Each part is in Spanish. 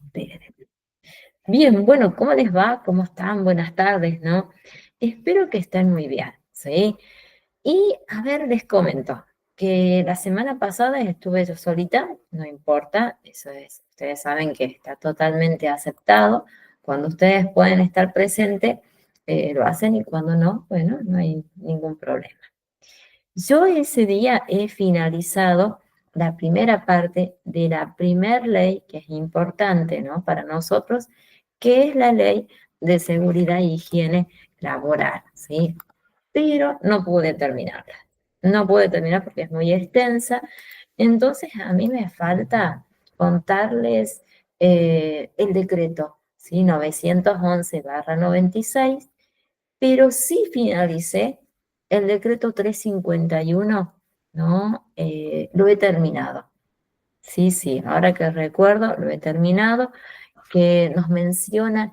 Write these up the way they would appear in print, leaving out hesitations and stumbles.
Esperen. Bien, bueno, ¿cómo les va? ¿Cómo están? Buenas tardes, ¿no? Espero que estén muy bien, ¿sí? Y a ver, les comento que la semana pasada estuve yo solita, no importa, eso es, ustedes saben que está totalmente aceptado. Cuando ustedes pueden estar presentes, lo hacen y cuando no, bueno, no hay ningún problema. Yo ese día he finalizado la primera parte de la primer ley, que es importante, ¿no? Para nosotros, que es la ley de seguridad e higiene laboral, ¿sí? Pero no pude terminarla. No pude terminar porque es muy extensa. Entonces a mí me falta contarles el decreto, ¿sí? 911/96, pero sí finalicé el decreto 351, ¿no? Lo he terminado. Sí, sí, ahora que recuerdo, lo he terminado, que nos menciona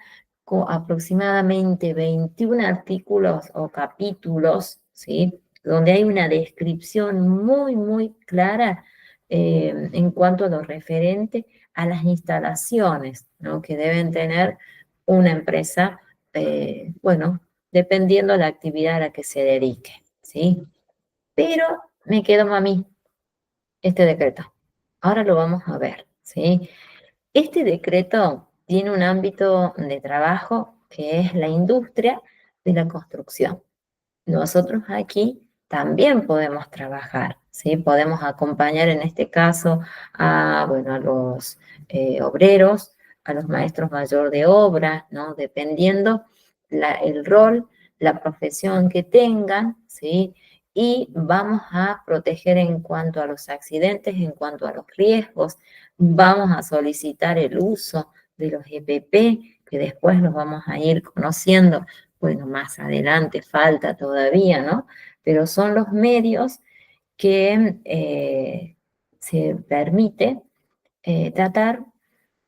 aproximadamente 21 artículos o capítulos, ¿sí? Donde hay una descripción muy, muy clara en cuanto a lo referente a las instalaciones, ¿no? Que deben tener una empresa, bueno, dependiendo de la actividad a la que se dedique, ¿sí? Pero me quedo a mí este decreto. Ahora lo vamos a ver, ¿sí? Este decreto tiene un ámbito de trabajo que es la industria de la construcción. Nosotros aquí también podemos trabajar, ¿sí? Podemos acompañar en este caso a, bueno, a los obreros, a los maestros mayor de obra, ¿no? Dependiendo el rol, la profesión que tengan, ¿sí? Y vamos a proteger en cuanto a los accidentes, en cuanto a los riesgos. Vamos a solicitar el uso de los EPP, que después los vamos a ir conociendo. Bueno, más adelante falta todavía, ¿no? Pero son los medios que se permite tratar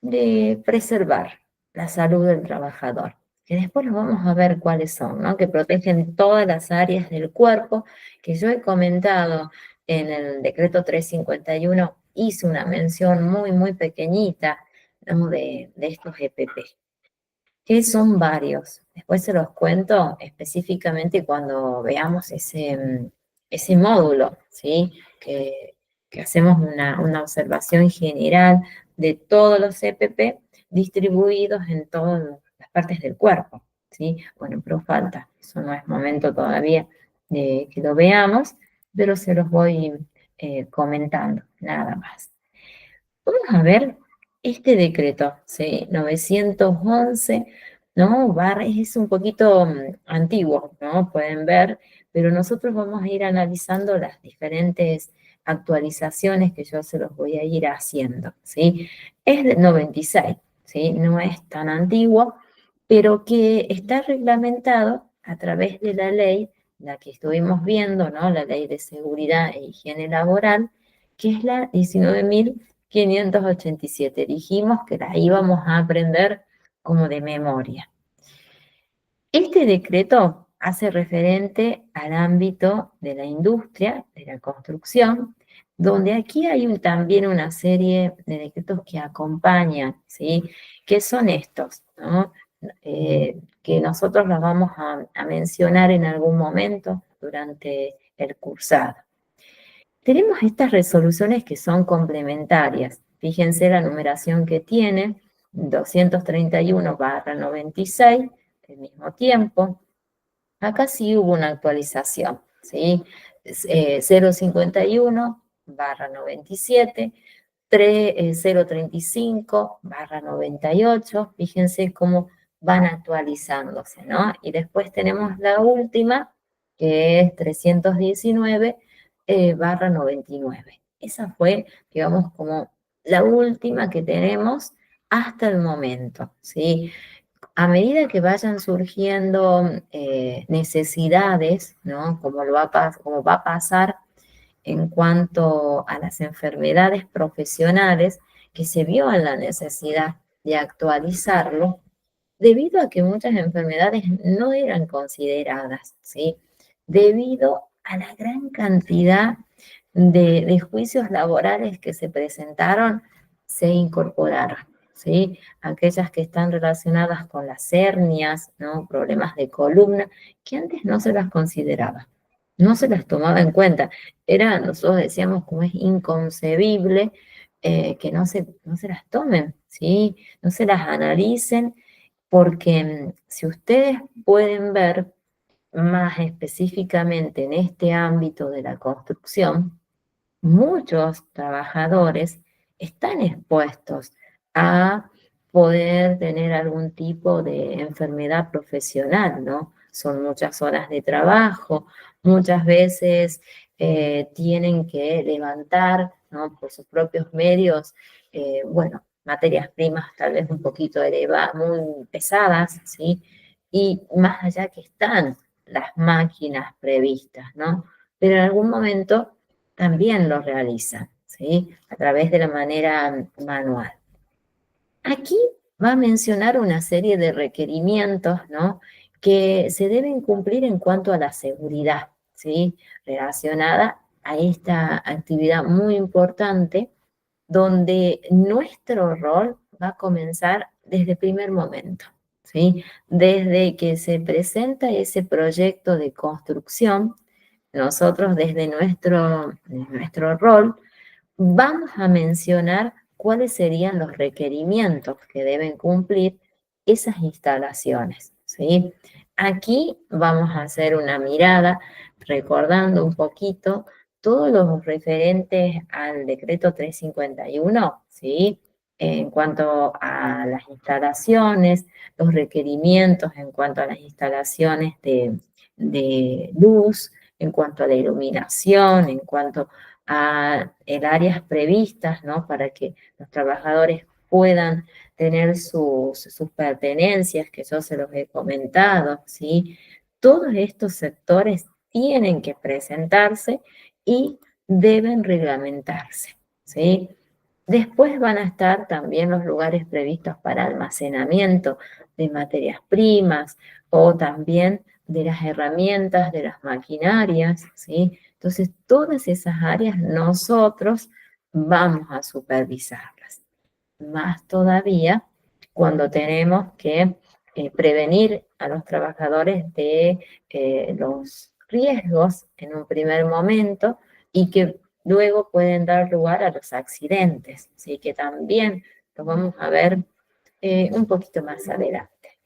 de preservar la salud del trabajador, que después los vamos a ver cuáles son, ¿no? Que protegen todas las áreas del cuerpo, que yo he comentado en el decreto 351, hice una mención muy, muy pequeñita, ¿no? de estos EPP, que son varios. Después se los cuento específicamente cuando veamos ese módulo, ¿sí? Que hacemos una observación general de todos los CPP distribuidos en todas las partes del cuerpo, ¿sí? Bueno, pero falta, eso no es momento todavía de que lo veamos, pero se los voy comentando, nada más. Vamos a ver este decreto, ¿sí? 911, ¿no? Es un poquito antiguo, ¿no? Pueden ver, pero nosotros vamos a ir analizando las diferentes actualizaciones que yo se los voy a ir haciendo, ¿sí? Es del 96, ¿sí? No es tan antiguo, pero que está reglamentado a través de la ley, la que estuvimos viendo, ¿no? La ley de seguridad e higiene laboral, que es la 19.587. Dijimos que la íbamos a aprender como de memoria. Este decreto hace referente al ámbito de la industria, de la construcción, donde aquí hay también una serie de decretos que acompañan, ¿sí? ¿Qué son estos, no? Que nosotros los vamos a mencionar en algún momento durante el cursado. Tenemos estas resoluciones que son complementarias. Fíjense la numeración que tiene, 231/96, al mismo tiempo. Acá sí hubo una actualización, ¿sí? 051/97, 035/98, fíjense cómo van actualizándose, ¿no? Y después tenemos la última, que es 319/99. Esa fue, digamos, como la última que tenemos hasta el momento, ¿sí? A medida que vayan surgiendo necesidades, ¿no? Como va a pasar en cuanto a las enfermedades profesionales, que se vio en la necesidad de actualizarlo, debido a que muchas enfermedades no eran consideradas, ¿sí? Debido a la gran cantidad de juicios laborales que se presentaron, se incorporaron. ¿sí? Aquellas que están relacionadas con las hernias, ¿no? Problemas de columna, que antes no se las consideraba, no se las tomaba en cuenta. Nosotros decíamos como es inconcebible que no se las tomen, ¿sí? No se las analicen, porque si ustedes pueden ver más específicamente en este ámbito de la construcción, muchos trabajadores están expuestos a poder tener algún tipo de enfermedad profesional, ¿no? Son muchas horas de trabajo, muchas veces tienen que levantar, ¿no? Por sus propios medios, bueno, materias primas tal vez un poquito elevadas, muy pesadas, ¿sí? Y más allá que están las máquinas previstas, ¿no? Pero en algún momento también lo realizan, ¿sí? A través de la manera manual. Aquí va a mencionar una serie de requerimientos, ¿no? Que se deben cumplir en cuanto a la seguridad, ¿sí? Relacionada a esta actividad muy importante, donde nuestro rol va a comenzar desde el primer momento, ¿sí? Desde que se presenta ese proyecto de construcción, nosotros desde nuestro rol vamos a mencionar cuáles serían los requerimientos que deben cumplir esas instalaciones, ¿sí? Aquí vamos a hacer una mirada recordando un poquito todos los referentes al decreto 351, ¿sí? En cuanto a las instalaciones, los requerimientos en cuanto a las instalaciones de luz, en cuanto a la iluminación, en cuanto a el áreas previstas, ¿no? Para que los trabajadores puedan tener sus pertenencias, que yo se los he comentado, ¿sí? Todos estos sectores tienen que presentarse y deben reglamentarse, ¿sí? Después van a estar también los lugares previstos para almacenamiento de materias primas o también de las herramientas, de las maquinarias, ¿sí? Entonces, todas esas áreas nosotros vamos a supervisarlas. Más todavía cuando tenemos que prevenir a los trabajadores de los riesgos en un primer momento y que luego pueden dar lugar a los accidentes, así que también lo vamos a ver un poquito más adelante.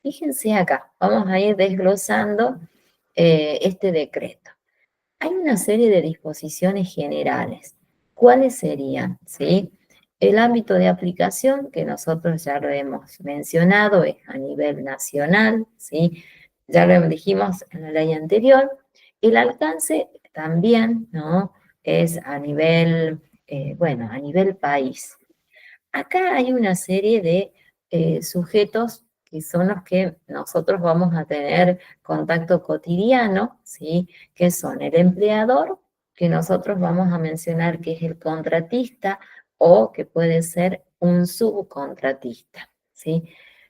Fíjense acá, vamos a ir desglosando este decreto. Hay una serie de disposiciones generales. ¿Cuáles serían? ¿Sí? El ámbito de aplicación, que nosotros ya lo hemos mencionado, es a nivel nacional, ¿sí? Ya lo dijimos en la ley anterior. El alcance también, ¿no? Es a nivel, bueno, a nivel país. Acá hay una serie de sujetos que son los que nosotros vamos a tener contacto cotidiano, ¿sí? Que son el empleador, que nosotros vamos a mencionar que es el contratista o que puede ser un subcontratista, ¿sí?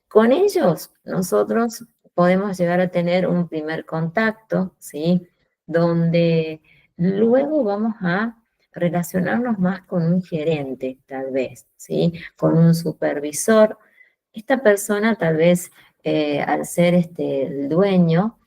Con ellos nosotros podemos llegar a tener un primer contacto, ¿sí? Donde luego vamos a relacionarnos más con un gerente, tal vez, ¿sí? Con un supervisor. Esta persona tal vez, al ser el dueño,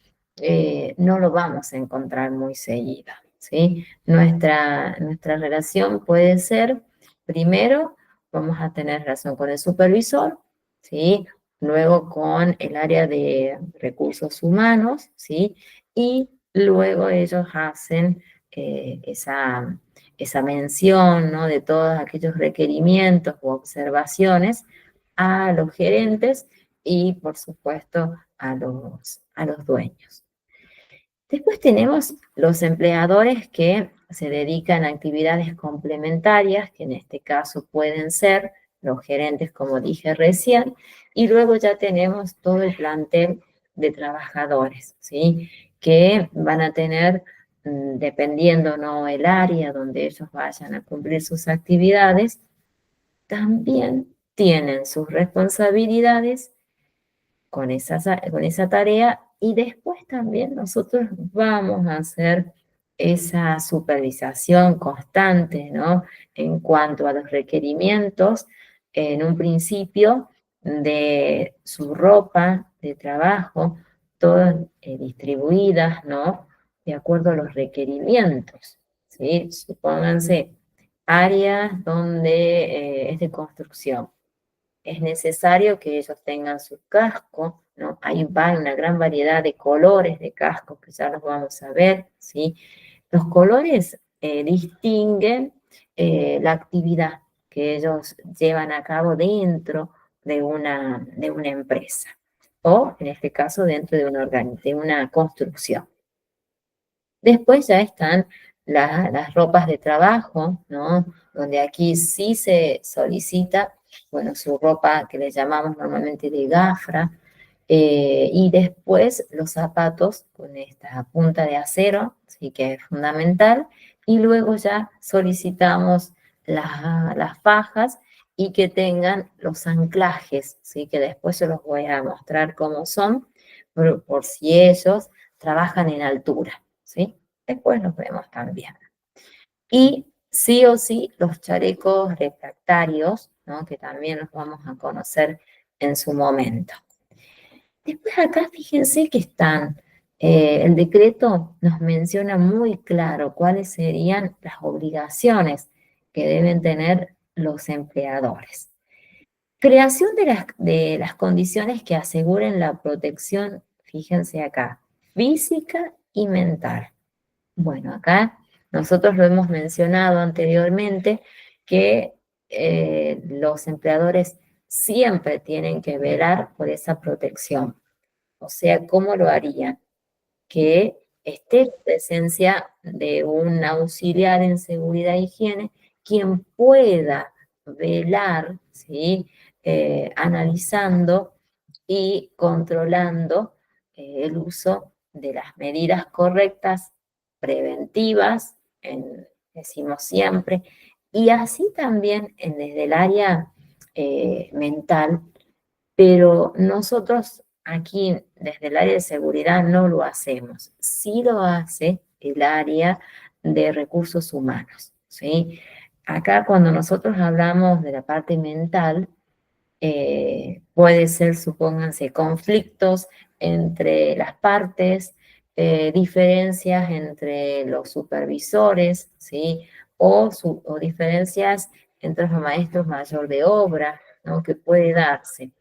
no lo vamos a encontrar muy seguida, ¿sí? Nuestra relación puede ser, primero, vamos a tener relación con el supervisor, ¿sí? Luego con el área de recursos humanos, ¿sí? Y luego ellos hacen esa mención, ¿no? De todos aquellos requerimientos u observaciones a los gerentes y, por supuesto, a los dueños. Después tenemos los empleadores que se dedican a actividades complementarias, que en este caso pueden ser los gerentes, como dije recién, y luego ya tenemos todo el plantel de trabajadores, ¿sí? Que van a tener, dependiendo, ¿no? El área donde ellos vayan a cumplir sus actividades, también tienen sus responsabilidades con esa tarea y después también nosotros vamos a hacer esa supervisación constante, ¿no? En cuanto a los requerimientos en un principio de su ropa de trabajo, todas distribuidas, ¿no? De acuerdo a los requerimientos, ¿sí? Supónganse áreas donde es de construcción. Es necesario que ellos tengan su casco, ¿no? Hay una gran variedad de colores de cascos que ya los vamos a ver, ¿sí? Los colores distinguen la actividad que ellos llevan a cabo dentro de una empresa o, en este caso, dentro de una construcción. Después ya están las ropas de trabajo, ¿no? Donde aquí sí se solicita, bueno, su ropa que le llamamos normalmente de gafra, y después los zapatos con esta punta de acero, sí que es fundamental, y luego ya solicitamos las fajas y que tengan los anclajes, sí que después se los voy a mostrar cómo son, por si ellos trabajan en altura, ¿sí? Después los vemos también. Y sí o sí los chalecos refractarios, ¿no? Que también los vamos a conocer en su momento. Después acá fíjense que están, el decreto nos menciona muy claro cuáles serían las obligaciones que deben tener los empleadores. Creación de las condiciones que aseguren la protección, fíjense acá, física y mental. Bueno, acá nosotros lo hemos mencionado anteriormente que los empleadores siempre tienen que velar por esa protección. O sea, ¿cómo lo harían? Que esté la presencia de un auxiliar en seguridad e higiene, quien pueda velar, ¿sí? Analizando y controlando el uso de las medidas correctas, preventivas, decimos siempre, y así también desde el área mental, pero nosotros aquí, desde el área de seguridad, no lo hacemos. Sí lo hace el área de recursos humanos, ¿sí? Acá cuando nosotros hablamos de la parte mental, puede ser, supónganse, conflictos entre las partes, diferencias entre los supervisores, ¿sí? O diferencias entre los maestros mayor de obra, ¿no? Que puede darse.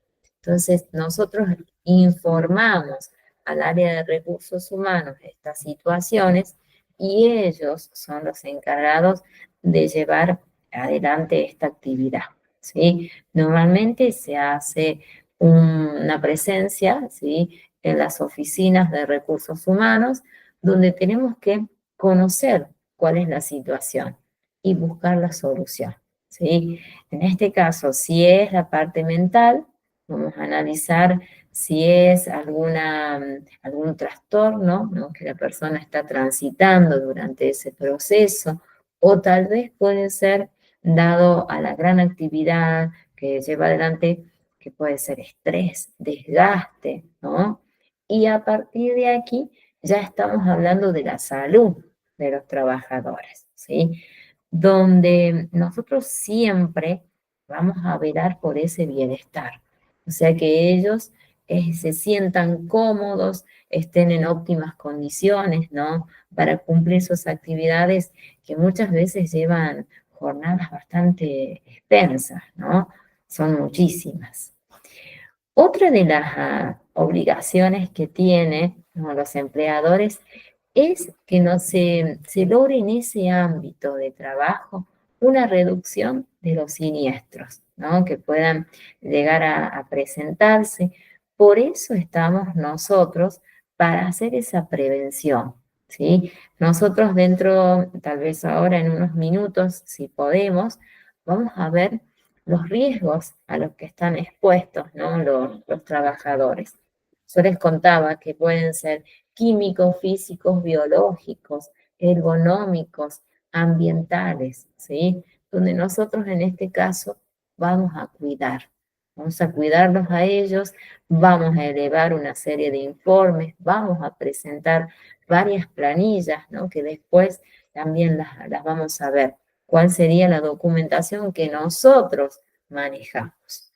Entonces, nosotros informamos al área de recursos humanos de estas situaciones y ellos son los encargados de llevar adelante esta actividad, ¿sí? Normalmente se hace una presencia, ¿sí? En las oficinas de recursos humanos, donde tenemos que conocer cuál es la situación y buscar la solución, ¿sí? En este caso, si es la parte mental, vamos a analizar si es algún trastorno, ¿no? Que la persona está transitando durante ese proceso, o tal vez puede ser dado a la gran actividad que lleva adelante, que puede ser estrés, desgaste, ¿no? Y a partir de aquí ya estamos hablando de la salud de los trabajadores, ¿sí? Donde nosotros siempre vamos a velar por ese bienestar. O sea, que ellos se sientan cómodos, estén en óptimas condiciones, ¿no? Para cumplir sus actividades que muchas veces llevan jornadas bastante expensas, ¿no? Son muchísimas. Otra de las obligaciones que tienen, ¿no?, los empleadores es que no se logre en ese ámbito de trabajo una reducción de los siniestros, ¿no? Que puedan llegar a presentarse. Por eso estamos nosotros para hacer esa prevención, ¿sí? Nosotros dentro, tal vez ahora en unos minutos, si podemos, vamos a ver los riesgos a los que están expuestos, ¿no? Los trabajadores. Yo les contaba que pueden ser químicos, físicos, biológicos, ergonómicos, ambientales, ¿sí? Donde nosotros en este caso vamos a cuidarlos a ellos, vamos a elevar una serie de informes, vamos a presentar varias planillas, ¿no? Que después también las vamos a ver. ¿Cuál sería la documentación que nosotros manejamos.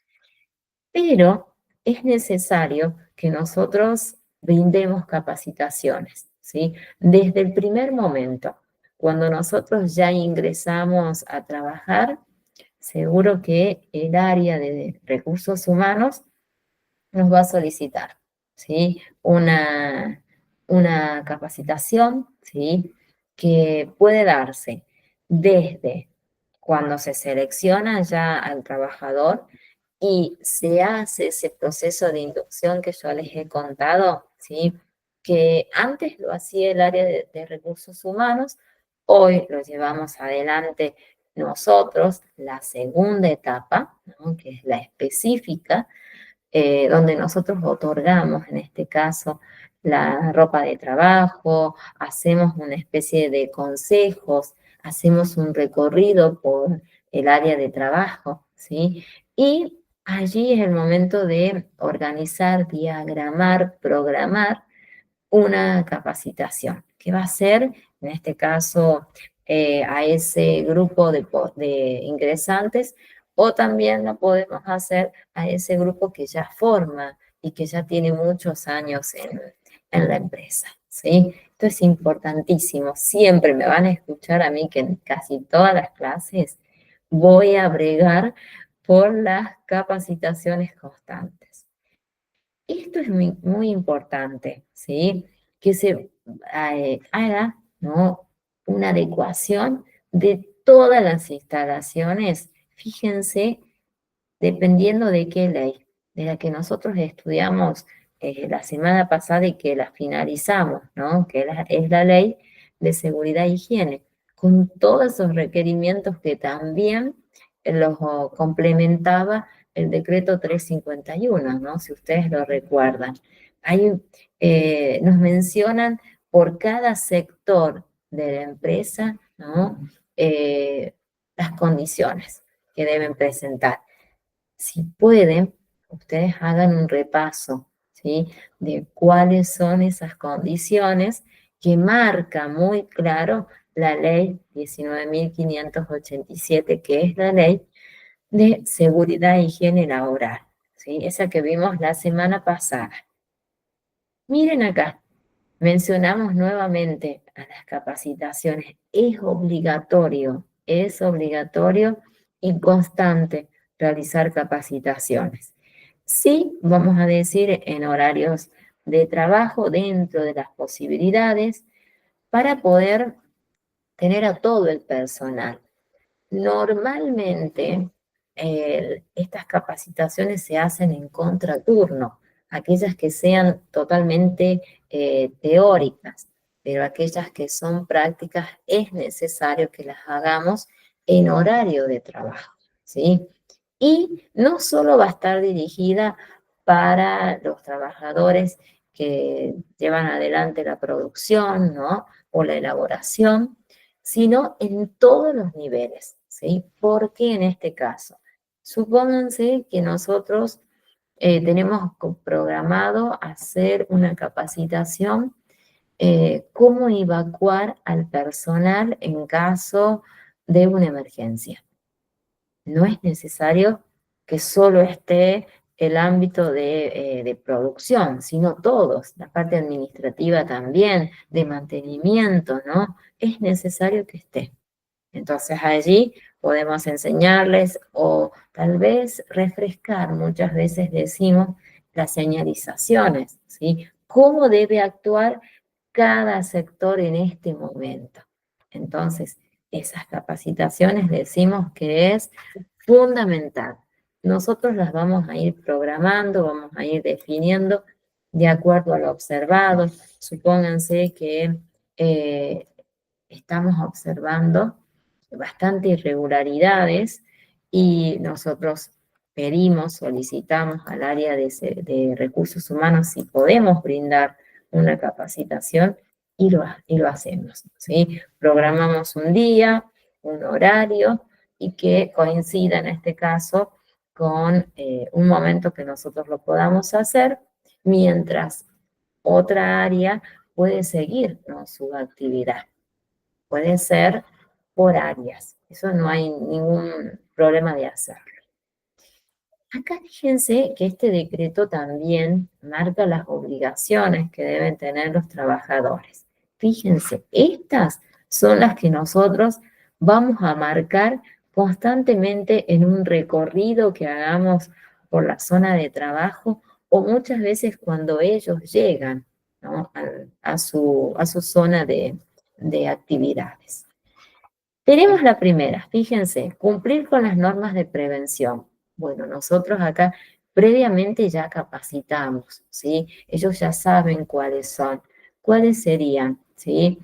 Pero es necesario que nosotros brindemos capacitaciones, ¿sí? Desde el primer momento, cuando nosotros ya ingresamos a trabajar, seguro que el área de recursos humanos nos va a solicitar, ¿sí? Una capacitación, ¿sí? Que puede darse desde cuando se selecciona ya al trabajador y se hace ese proceso de inducción que yo les he contado, ¿sí? Que antes lo hacía el área de recursos humanos, hoy lo llevamos adelante nosotros, la segunda etapa, ¿no? Que es la específica, donde nosotros otorgamos, en este caso, la ropa de trabajo, hacemos una especie de consejos, hacemos un recorrido por el área de trabajo, ¿sí? Y allí es el momento de organizar, diagramar, programar una capacitación que va a ser, en este caso, a ese grupo de ingresantes, o también lo podemos hacer a ese grupo que ya forma y que ya tiene muchos años en la empresa, ¿sí? Esto es importantísimo. Siempre me van a escuchar a mí que en casi todas las clases voy a bregar por las capacitaciones constantes. Esto es muy importante, ¿sí? Que se haga, ¿no? Una adecuación de todas las instalaciones. Fíjense, dependiendo de qué ley, de la que nosotros estudiamos la semana pasada y que la finalizamos, ¿no? Que es la ley de seguridad e higiene, con todos esos requerimientos que también los complementaba el decreto 351, ¿no? Si ustedes lo recuerdan. Ahí nos mencionan por cada sector de la empresa, ¿no? Las condiciones que deben presentar. Si pueden, ustedes hagan un repaso, ¿sí? De cuáles son esas condiciones que marca muy claro la ley 19.587, que es la ley de seguridad e higiene laboral, ¿sí? Esa que vimos la semana pasada. Miren acá, mencionamos nuevamente a las capacitaciones. Es obligatorio y constante realizar capacitaciones. Sí, vamos a decir en horarios de trabajo dentro de las posibilidades para poder tener a todo el personal. Normalmente, estas capacitaciones se hacen en contraturno, aquellas que sean totalmente teóricas, pero aquellas que son prácticas es necesario que las hagamos en horario de trabajo, ¿sí? Y no solo va a estar dirigida para los trabajadores que llevan adelante la producción, ¿no? O la elaboración, sino en todos los niveles, ¿sí? Porque en este caso, supónganse que nosotros tenemos programado hacer una capacitación, cómo evacuar al personal en caso de una emergencia. No es necesario que solo esté el ámbito de producción, sino todos, la parte administrativa también, de mantenimiento, ¿no? Es necesario que esté. Entonces allí podemos enseñarles o tal vez refrescar, muchas veces decimos, las señalizaciones, ¿sí? ¿Cómo debe actuar cada sector en este momento? Entonces, esas capacitaciones decimos que es fundamental. Nosotros las vamos a ir programando, vamos a ir definiendo de acuerdo a lo observado. Supónganse que estamos observando bastante irregularidades y nosotros pedimos, solicitamos al área de recursos humanos si podemos brindar una capacitación y lo hacemos, ¿sí? Programamos un día, un horario y que coincida en este caso con un momento que nosotros lo podamos hacer, mientras otra área puede seguir, ¿no? Su actividad. Puede ser por áreas. Eso no hay ningún problema de hacerlo. Acá fíjense que este decreto también marca las obligaciones que deben tener los trabajadores. Fíjense, estas son las que nosotros vamos a marcar constantemente en un recorrido que hagamos por la zona de trabajo o muchas veces cuando ellos llegan, ¿no?, a su zona de actividades. Tenemos la primera, fíjense, cumplir con las normas de prevención. Bueno, nosotros acá previamente ya capacitamos, ¿sí? Ellos ya saben cuáles son. ¿Cuáles serían? ¿Sí?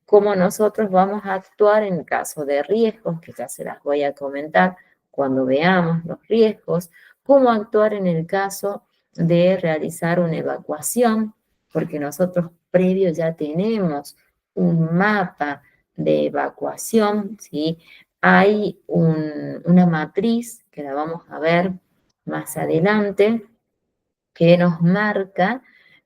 Cómo nosotros vamos a actuar en caso de riesgos, que ya se las voy a comentar cuando veamos los riesgos, cómo actuar en el caso de realizar una evacuación, porque nosotros previo ya tenemos un mapa de evacuación, ¿sí? Hay una matriz que la vamos a ver más adelante, que nos marca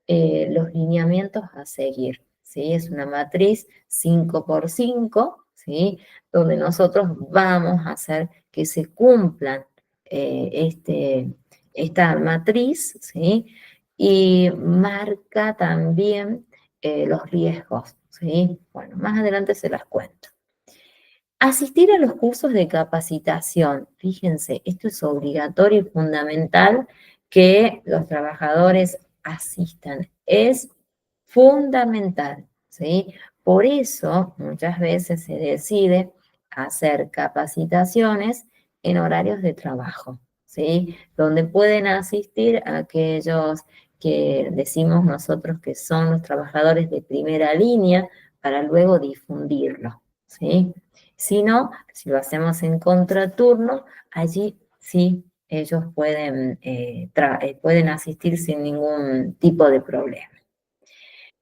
los lineamientos a seguir, ¿sí? Es una matriz 5 por 5, ¿sí? Donde nosotros vamos a hacer que se cumplan esta matriz, ¿sí? Y marca también los riesgos, ¿sí? Bueno, más adelante se las cuento. Asistir a los cursos de capacitación. Fíjense, esto es obligatorio y fundamental que los trabajadores asistan. Es fundamental, ¿sí? Por eso muchas veces se decide hacer capacitaciones en horarios de trabajo, ¿sí? Donde pueden asistir aquellos que decimos nosotros que son los trabajadores de primera línea para luego difundirlo, ¿sí? Si no, si lo hacemos en contraturno, allí sí ellos pueden asistir sin ningún tipo de problema.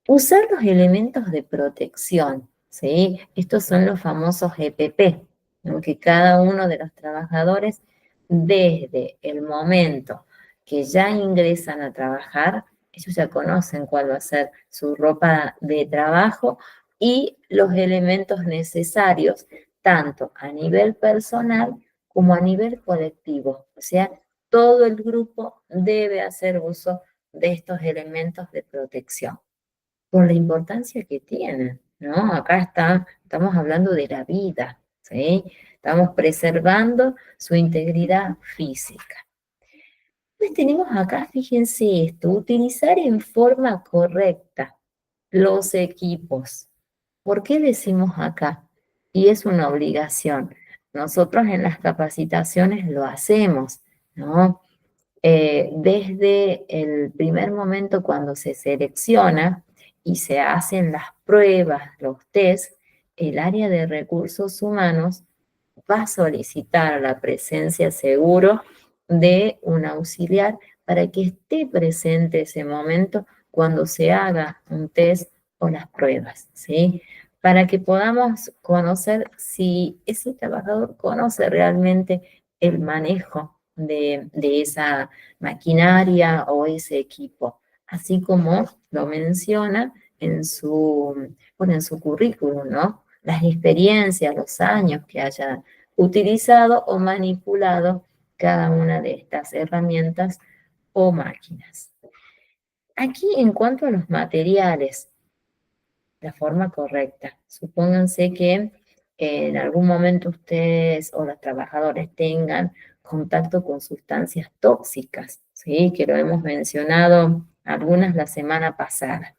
Usar los elementos de protección, ¿sí? Estos son los famosos EPP, ¿no?, que cada uno de los trabajadores, desde el momento que ya ingresan a trabajar, ellos ya conocen cuál va a ser su ropa de trabajo y los elementos necesarios, tanto a nivel personal como a nivel colectivo. O sea, todo el grupo debe hacer uso de estos elementos de protección por la importancia que tienen, ¿no? Acá estamos hablando de la vida, ¿sí? Estamos preservando su integridad física. Pues tenemos acá, fíjense esto, utilizar en forma correcta los equipos. ¿Por qué decimos acá? Y es una obligación. Nosotros en las capacitaciones lo hacemos, ¿no? Desde el primer momento cuando se selecciona y se hacen las pruebas, los test, el área de recursos humanos va a solicitar la presencia seguro de un auxiliar para que esté presente ese momento cuando se haga un test o las pruebas, ¿sí? Para que podamos conocer si ese trabajador conoce realmente el manejo de esa maquinaria o ese equipo, así como lo menciona bueno, en su currículum, ¿no? Las experiencias, los años que haya utilizado o manipulado cada una de estas herramientas o máquinas. Aquí, en cuanto a los materiales, la forma correcta. Supónganse que en algún momento ustedes o los trabajadores tengan contacto con sustancias tóxicas, ¿sí? Que lo hemos mencionado algunas la semana pasada.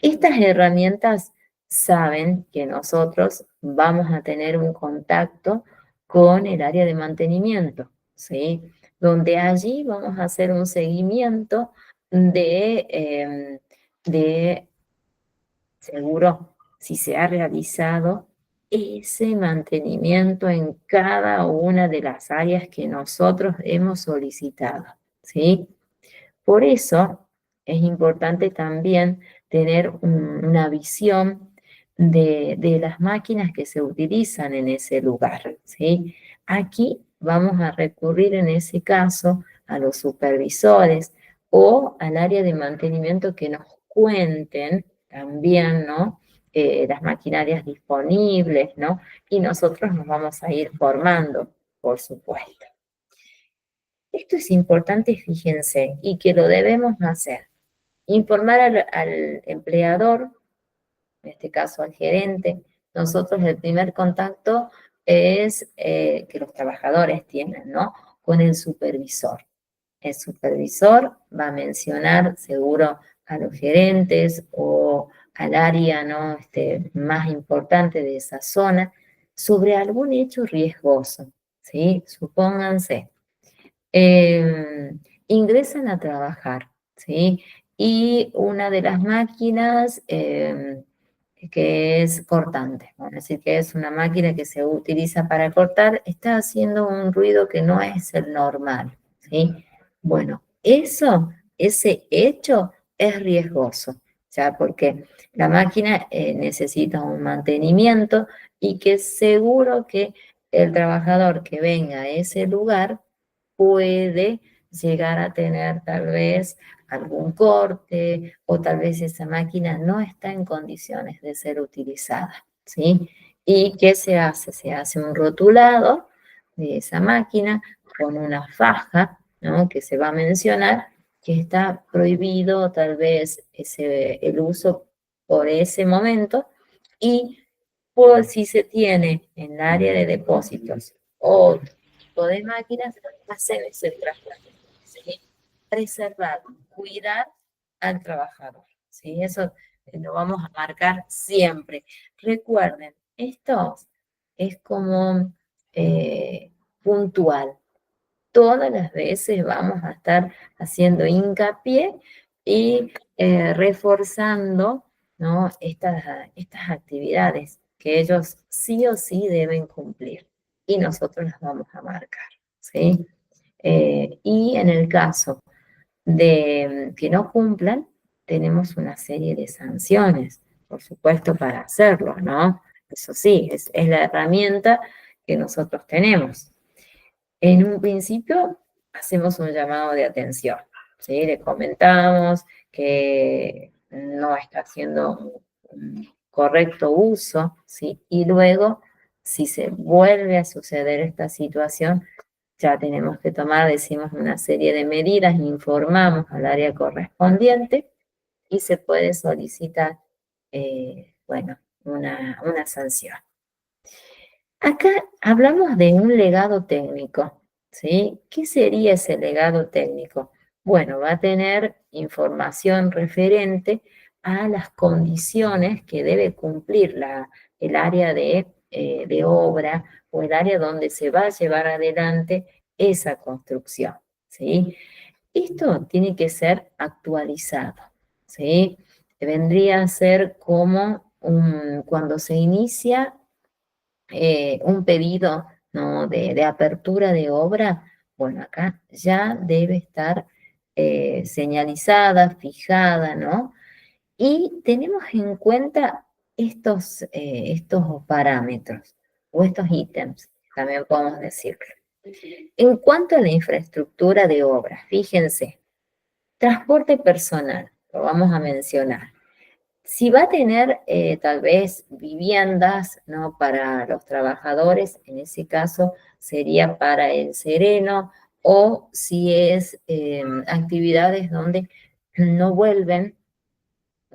Estas herramientas saben que nosotros vamos a tener un contacto con el área de mantenimiento, ¿sí? Donde allí vamos a hacer un seguimiento de seguro si se ha realizado ese mantenimiento en cada una de las áreas que nosotros hemos solicitado, ¿sí? Por eso es importante también tener una visión de las máquinas que se utilizan en ese lugar, ¿sí? Aquí vamos a recurrir en ese caso a los supervisores o al área de mantenimiento que nos cuenten también, ¿no? Las maquinarias disponibles, ¿no? Y nosotros nos vamos a ir formando, por supuesto. Esto es importante, fíjense, y que lo debemos hacer. Informar al empleador, en este caso al gerente. Nosotros el primer contacto es que los trabajadores tienen, ¿no? Con el supervisor. El supervisor va a mencionar seguro a los gerentes o al área, ¿no? Más importante de esa zona sobre algún hecho riesgoso, ¿sí? Supónganse, eh, ingresan a trabajar, ¿sí? Y una de las máquinas que es cortante, es decir, que es una máquina que se utiliza para cortar, está haciendo un ruido que no es el normal, ¿sí? Bueno, ese hecho es riesgoso, ¿ya? Porque la máquina necesita un mantenimiento y que seguro que el trabajador que venga a ese lugar puede llegar a tener tal vez algún corte o tal vez esa máquina no está en condiciones de ser utilizada, ¿sí? ¿Y qué se hace? Se hace un rotulado de esa máquina con una faja, ¿no? Que se va a mencionar que está prohibido tal vez el uso por ese momento y por si se tiene en el área de depósitos o tipo de máquinas, hacer ese traslado, ¿sí? Preservar, cuidar al trabajador, ¿sí? Eso lo vamos a marcar siempre. Recuerden, esto es como puntual. Todas las veces vamos a estar haciendo hincapié y reforzando, ¿no? Estas actividades que ellos sí o sí deben cumplir y nosotros las vamos a marcar, ¿sí? Y en el caso de que no cumplan, tenemos una serie de sanciones, por supuesto, para hacerlo, ¿no? Eso sí, es la herramienta que nosotros tenemos. En un principio hacemos un llamado de atención, ¿sí? Le comentamos que no está haciendo un correcto uso, ¿sí? Y luego, si se vuelve a suceder esta situación, ya tenemos que tomar, decimos, una serie de medidas, informamos al área correspondiente y se puede solicitar, bueno, una sanción. Acá hablamos de un legado técnico, ¿sí? ¿Qué sería ese legado técnico? Bueno, va a tener información referente a las condiciones que debe cumplir el área de obra o el área donde se va a llevar adelante esa construcción, ¿sí? Esto tiene que ser actualizado, ¿sí? Vendría a ser como cuando se inicia un pedido, ¿no? de apertura de obra, bueno, acá ya debe estar señalizada, fijada, ¿no? Y tenemos en cuenta estos parámetros o estos ítems, también podemos decirlo. En cuanto a la infraestructura de obra, fíjense, transporte personal, lo vamos a mencionar. Si va a tener tal vez viviendas, ¿no? Para los trabajadores, en ese caso sería para el sereno, o si es actividades donde no vuelven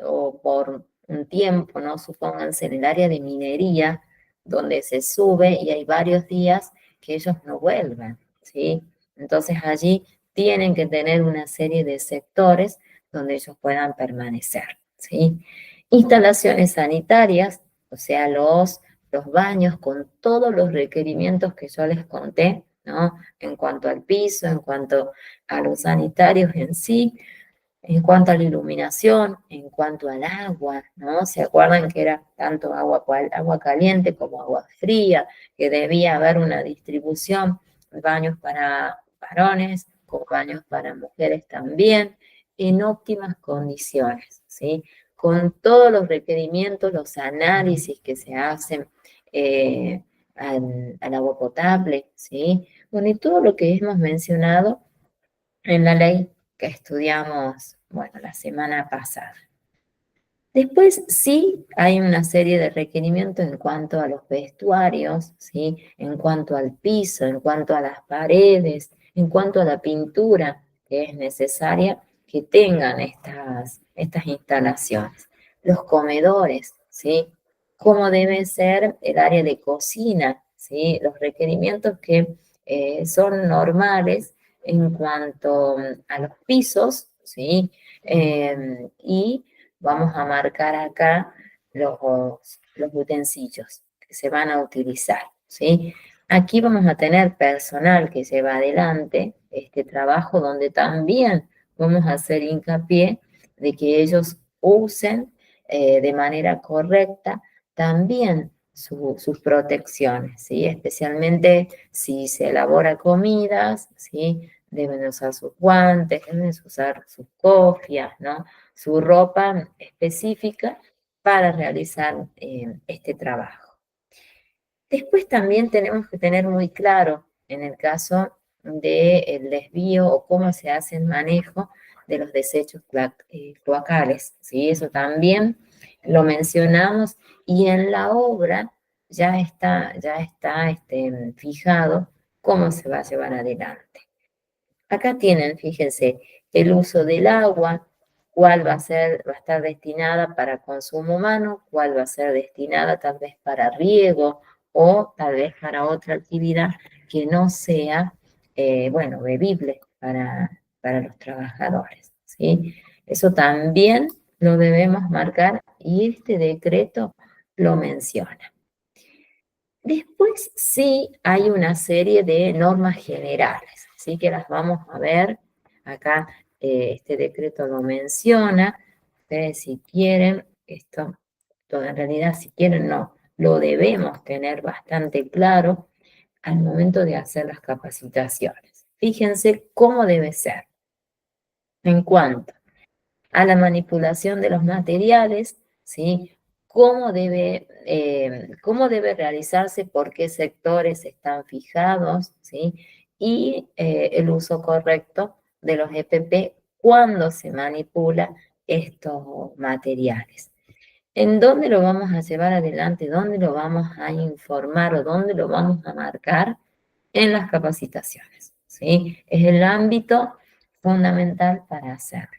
o por un tiempo, ¿no? Supónganse en el área de minería, donde se sube y hay varios días que ellos no vuelven, ¿sí? Entonces allí tienen que tener una serie de sectores donde ellos puedan permanecer, ¿sí? Instalaciones sanitarias, o sea, los baños con todos los requerimientos que yo les conté, ¿no? En cuanto al piso, en cuanto a los sanitarios en sí, en cuanto a la iluminación, en cuanto al agua, ¿no? ¿Se acuerdan que era tanto agua caliente como agua fría, que debía haber una distribución, baños para varones, con baños para mujeres también, en óptimas condiciones, ¿sí? Con todos los requerimientos, los análisis que se hacen al agua potable, ¿sí? Bueno, y todo lo que hemos mencionado en la ley que estudiamos, bueno, la semana pasada. Después sí hay una serie de requerimientos en cuanto a los vestuarios, ¿sí? En cuanto al piso, en cuanto a las paredes, En cuanto a la pintura que es necesaria, que tengan estas instalaciones. Los comedores, ¿sí? Cómo debe ser el área de cocina, ¿sí? Los requerimientos que son normales en cuanto a los pisos, ¿sí? Y vamos a marcar acá los utensilios que se van a utilizar, ¿sí? Aquí vamos a tener personal que lleva adelante este trabajo donde también vamos a hacer hincapié de que ellos usen de manera correcta también sus protecciones, ¿sí? Especialmente si se elabora comidas, ¿sí? Deben usar sus guantes, deben usar sus cofias, ¿no? Su ropa específica para realizar este trabajo. Después también tenemos que tener muy claro en el caso del desvío o cómo se hace el manejo de los desechos cloacales, ¿sí? Eso también lo mencionamos y en la obra ya está fijado cómo se va a llevar adelante. Acá tienen, fíjense, el uso del agua, cuál va a estar destinada para consumo humano, cuál va a ser destinada tal vez para riego o tal vez para otra actividad que no sea, bueno, bebible para los trabajadores, ¿sí? Eso también lo debemos marcar y este decreto lo menciona. Después sí hay una serie de normas generales, así que las vamos a ver. Acá este decreto lo menciona. Ustedes si quieren, esto en realidad si quieren no, lo debemos tener bastante claro al momento de hacer las capacitaciones. Fíjense cómo debe ser en cuanto a la manipulación de los materiales, ¿sí? Cómo debe realizarse, por qué sectores están fijados, ¿sí? Y el uso correcto de los EPP cuando se manipula estos materiales. ¿En dónde lo vamos a llevar adelante? ¿Dónde lo vamos a informar o dónde lo vamos a marcar? En las capacitaciones, ¿sí? Es el ámbito fundamental para hacerlo.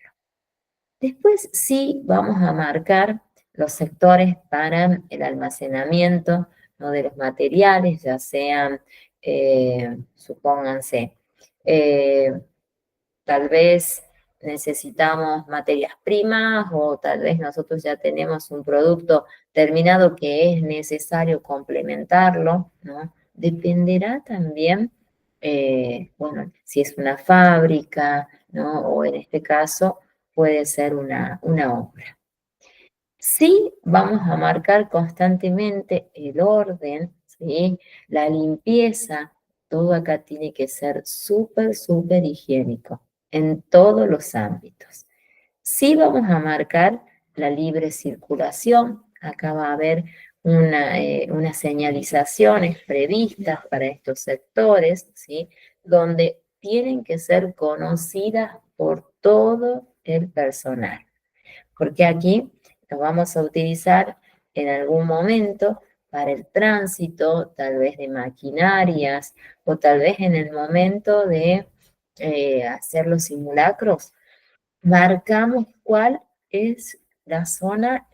Después sí vamos a marcar los sectores para el almacenamiento, ¿no? De los materiales, ya sean, supónganse, eh, tal vez necesitamos materias primas o tal vez nosotros ya tenemos un producto terminado que es necesario complementarlo, ¿no? Dependerá también, bueno, si es una fábrica, ¿no? O en este caso puede ser una obra. Sí, vamos a marcar constantemente el orden, ¿sí? La limpieza, todo acá tiene que ser súper, súper higiénico en todos los ámbitos. Sí vamos a marcar la libre circulación, acá va a haber unas señalizaciones previstas para estos sectores, ¿sí? Donde tienen que ser conocidas por todo el personal porque aquí lo vamos a utilizar en algún momento para el tránsito, tal vez de maquinarias, o tal vez en el momento de hacer los simulacros. Marcamos cuál es la zona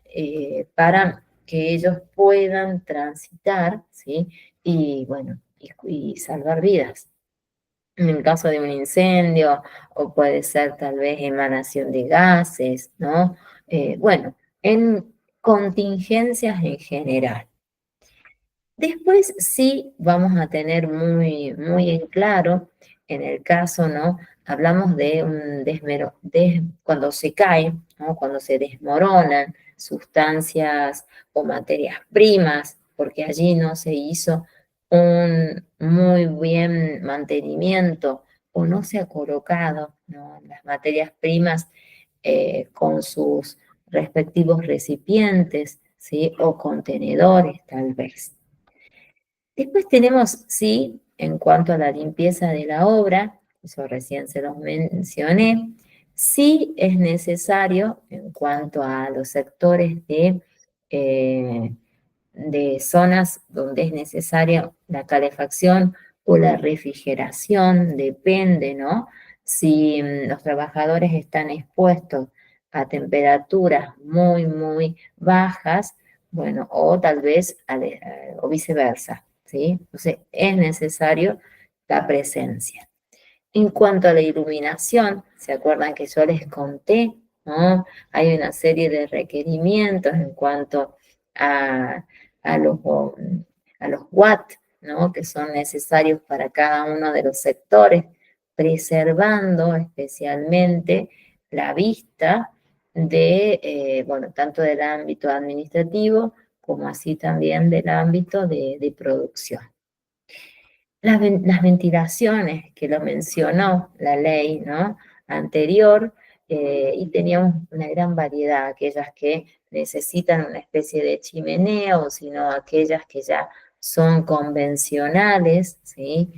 para que ellos puedan transitar, ¿sí? Y bueno, y salvar vidas en el caso de un incendio, o puede ser tal vez emanación de gases, ¿no? Bueno, en contingencias en general. Después sí vamos a tener muy, muy en claro, en el caso, ¿no? Hablamos de un cuando se cae, ¿no? Cuando se desmoronan sustancias o materias primas, porque allí no se hizo un muy buen mantenimiento o no se ha colocado, ¿no? Las materias primas con sus respectivos recipientes, ¿sí? O contenedores, tal vez. Después tenemos, sí, en cuanto a la limpieza de la obra, eso recién se los mencioné, sí es necesario en cuanto a los sectores de zonas donde es necesaria la calefacción o la refrigeración, depende, ¿no? Si los trabajadores están expuestos a temperaturas muy bajas, bueno, o tal vez, o viceversa, ¿sí? Entonces, es necesario la presencia. En cuanto a la iluminación, ¿se acuerdan que yo les conté, ¿no? Hay una serie de requerimientos en cuanto a, a los, a los watts, ¿no? Que son necesarios para cada uno de los sectores, preservando especialmente la vista de, bueno, tanto del ámbito administrativo como así también del ámbito de producción. Las ventilaciones que lo mencionó la ley, ¿no? Anterior, y teníamos una gran variedad, aquellas que necesitan una especie de chimenea o sino aquellas que ya son convencionales, ¿sí?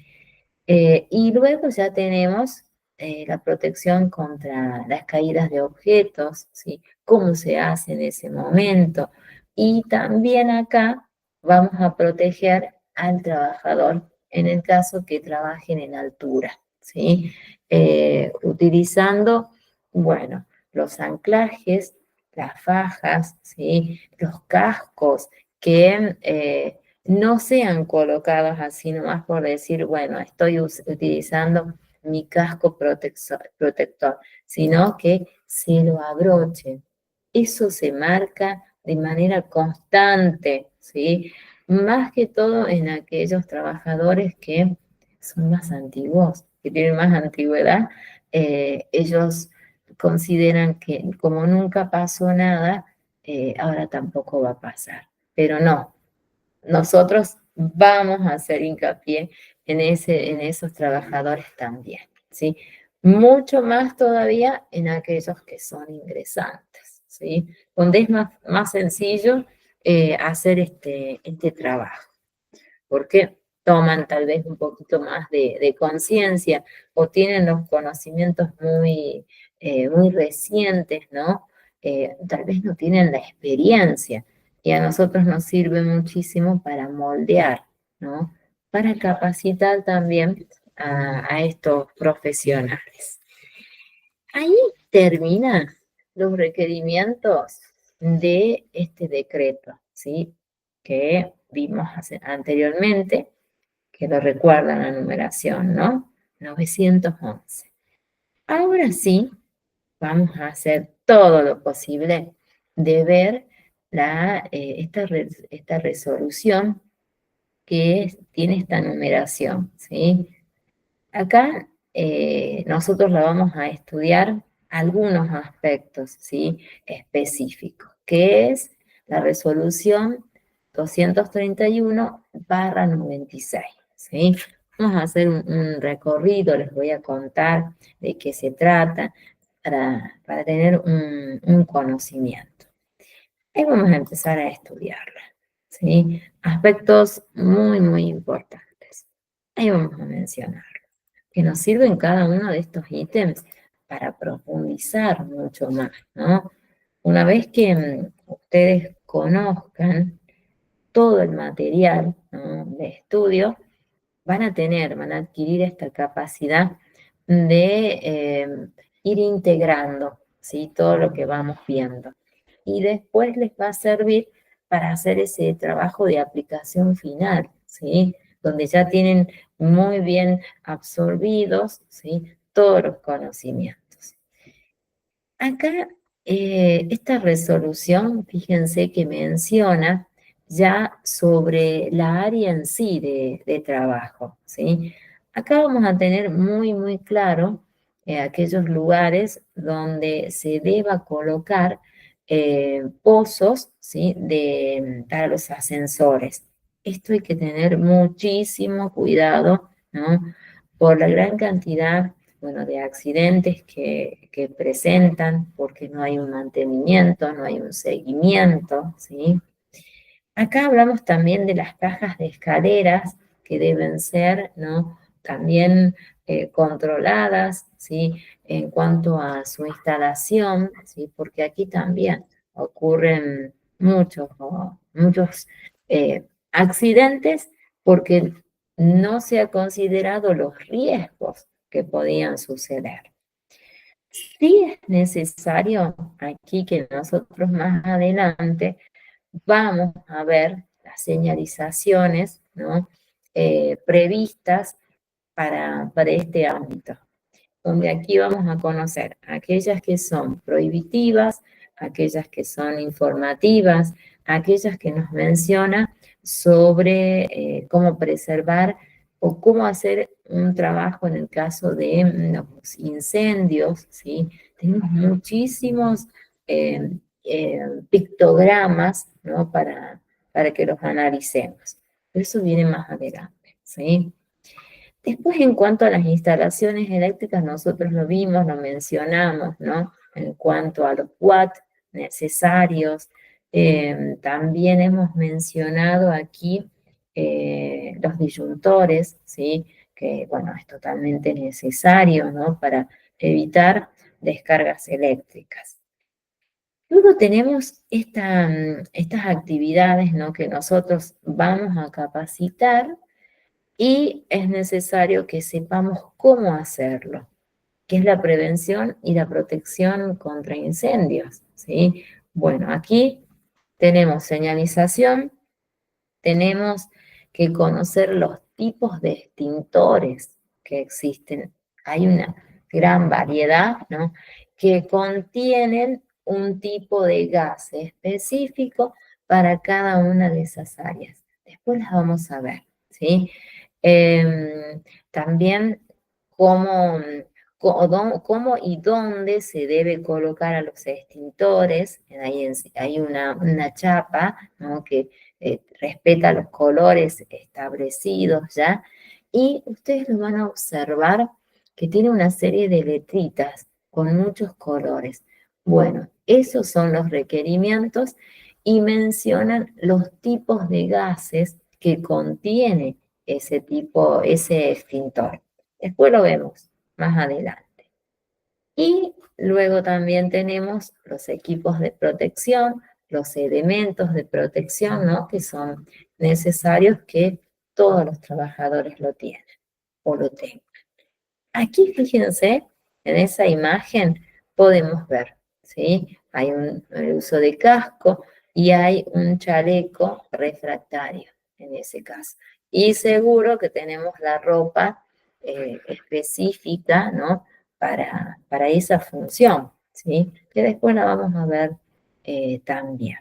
Y luego ya tenemos la protección contra las caídas de objetos, ¿sí? Cómo se hace en ese momento. Y también acá vamos a proteger al trabajador en el caso que trabajen en altura, ¿sí? Utilizando, bueno, los anclajes, las fajas, ¿sí? Los cascos que no sean colocados así nomás por decir, bueno, estoy utilizando mi casco protector, sino que se lo abrochen. Eso se marca de manera constante, ¿sí? Más que todo en aquellos trabajadores que son más antiguos, que tienen más antigüedad, ellos consideran que como nunca pasó nada, ahora tampoco va a pasar. Pero no, nosotros vamos a hacer hincapié en esos trabajadores también, ¿sí? Mucho más todavía en aquellos que son ingresantes, ¿sí? Donde es más sencillo hacer este trabajo, porque toman tal vez un poquito más de conciencia o tienen los conocimientos muy recientes, ¿no? Tal vez no tienen la experiencia y a nosotros nos sirve muchísimo para moldear, ¿no? Para capacitar también a estos profesionales. Ahí terminan los requerimientos de este decreto, ¿sí? Que vimos anteriormente, que lo recuerdan la numeración, ¿no? 911. Ahora sí, vamos a hacer todo lo posible de ver esta resolución que tiene esta numeración, ¿sí? Acá nosotros la vamos a estudiar algunos aspectos, ¿sí? Específicos, que es la resolución 231/96, ¿sí? Vamos a hacer un recorrido, les voy a contar de qué se trata para tener un conocimiento. Ahí vamos a empezar a estudiarla, ¿sí? Aspectos muy importantes. Ahí vamos a mencionar que nos sirven cada uno de estos ítems para profundizar mucho más, ¿no? Una vez que ustedes conozcan todo el material, ¿no?, de estudio, van a adquirir esta capacidad de ir integrando, ¿sí?, todo lo que vamos viendo. Y después les va a servir para hacer ese trabajo de aplicación final, ¿sí?, donde ya tienen muy bien absorbidos, ¿sí?, todos los conocimientos. Acá, esta resolución, fíjense que menciona ya sobre la área en sí de trabajo, ¿sí? Acá vamos a tener muy claro aquellos lugares donde se deba colocar pozos, ¿sí?, para los ascensores. Esto hay que tener muchísimo cuidado, ¿no? Por la gran cantidad, bueno, de accidentes que presentan porque no hay un mantenimiento, no hay un seguimiento, ¿sí? Acá hablamos también de las cajas de escaleras que deben ser, ¿no?, también controladas, ¿sí?, en cuanto a su instalación, ¿sí?, porque aquí también ocurren muchos accidentes porque no se ha considerado los riesgos que podían suceder. Sí es necesario aquí que nosotros más adelante vamos a ver las señalizaciones, ¿no? Previstas para este ámbito, donde aquí vamos a conocer aquellas que son prohibitivas, aquellas que son informativas, aquellas que nos menciona sobre cómo preservar o cómo hacer un trabajo en el caso de los incendios, ¿sí? Tenemos muchísimos eh, pictogramas, ¿no? Para que los analicemos. Eso viene más adelante, ¿sí? Después, en cuanto a las instalaciones eléctricas, nosotros lo vimos, lo mencionamos, ¿no? En cuanto a los watts necesarios, también hemos mencionado aquí los disyuntores, ¿sí? Que, bueno, es totalmente necesario, ¿no? Para evitar descargas eléctricas. Luego tenemos estas actividades, ¿no? Que nosotros vamos a capacitar y es necesario que sepamos cómo hacerlo, que es la prevención y la protección contra incendios, ¿sí? Bueno, aquí tenemos señalización, tenemos que conocer los tipos de extintores que existen. Hay una gran variedad, ¿no? Que contienen un tipo de gas específico para cada una de esas áreas. Después las vamos a ver, ¿sí? También cómo, cómo y dónde se debe colocar a los extintores. Hay una chapa, ¿no? Que respeta los colores establecidos ya, y ustedes lo van a observar que tiene una serie de letritas con muchos colores. Bueno, esos son los requerimientos y mencionan los tipos de gases que contiene ese extintor. Después lo vemos más adelante. Y luego también tenemos los equipos de protección, los elementos de protección, ¿no? Que son necesarios que todos los trabajadores lo tienen o lo tengan. Aquí fíjense, en esa imagen podemos ver, ¿sí? Hay el uso de casco y hay un chaleco refractario en ese caso. Y seguro que tenemos la ropa específica, ¿no? Para esa función, ¿sí? Que después la vamos a ver también.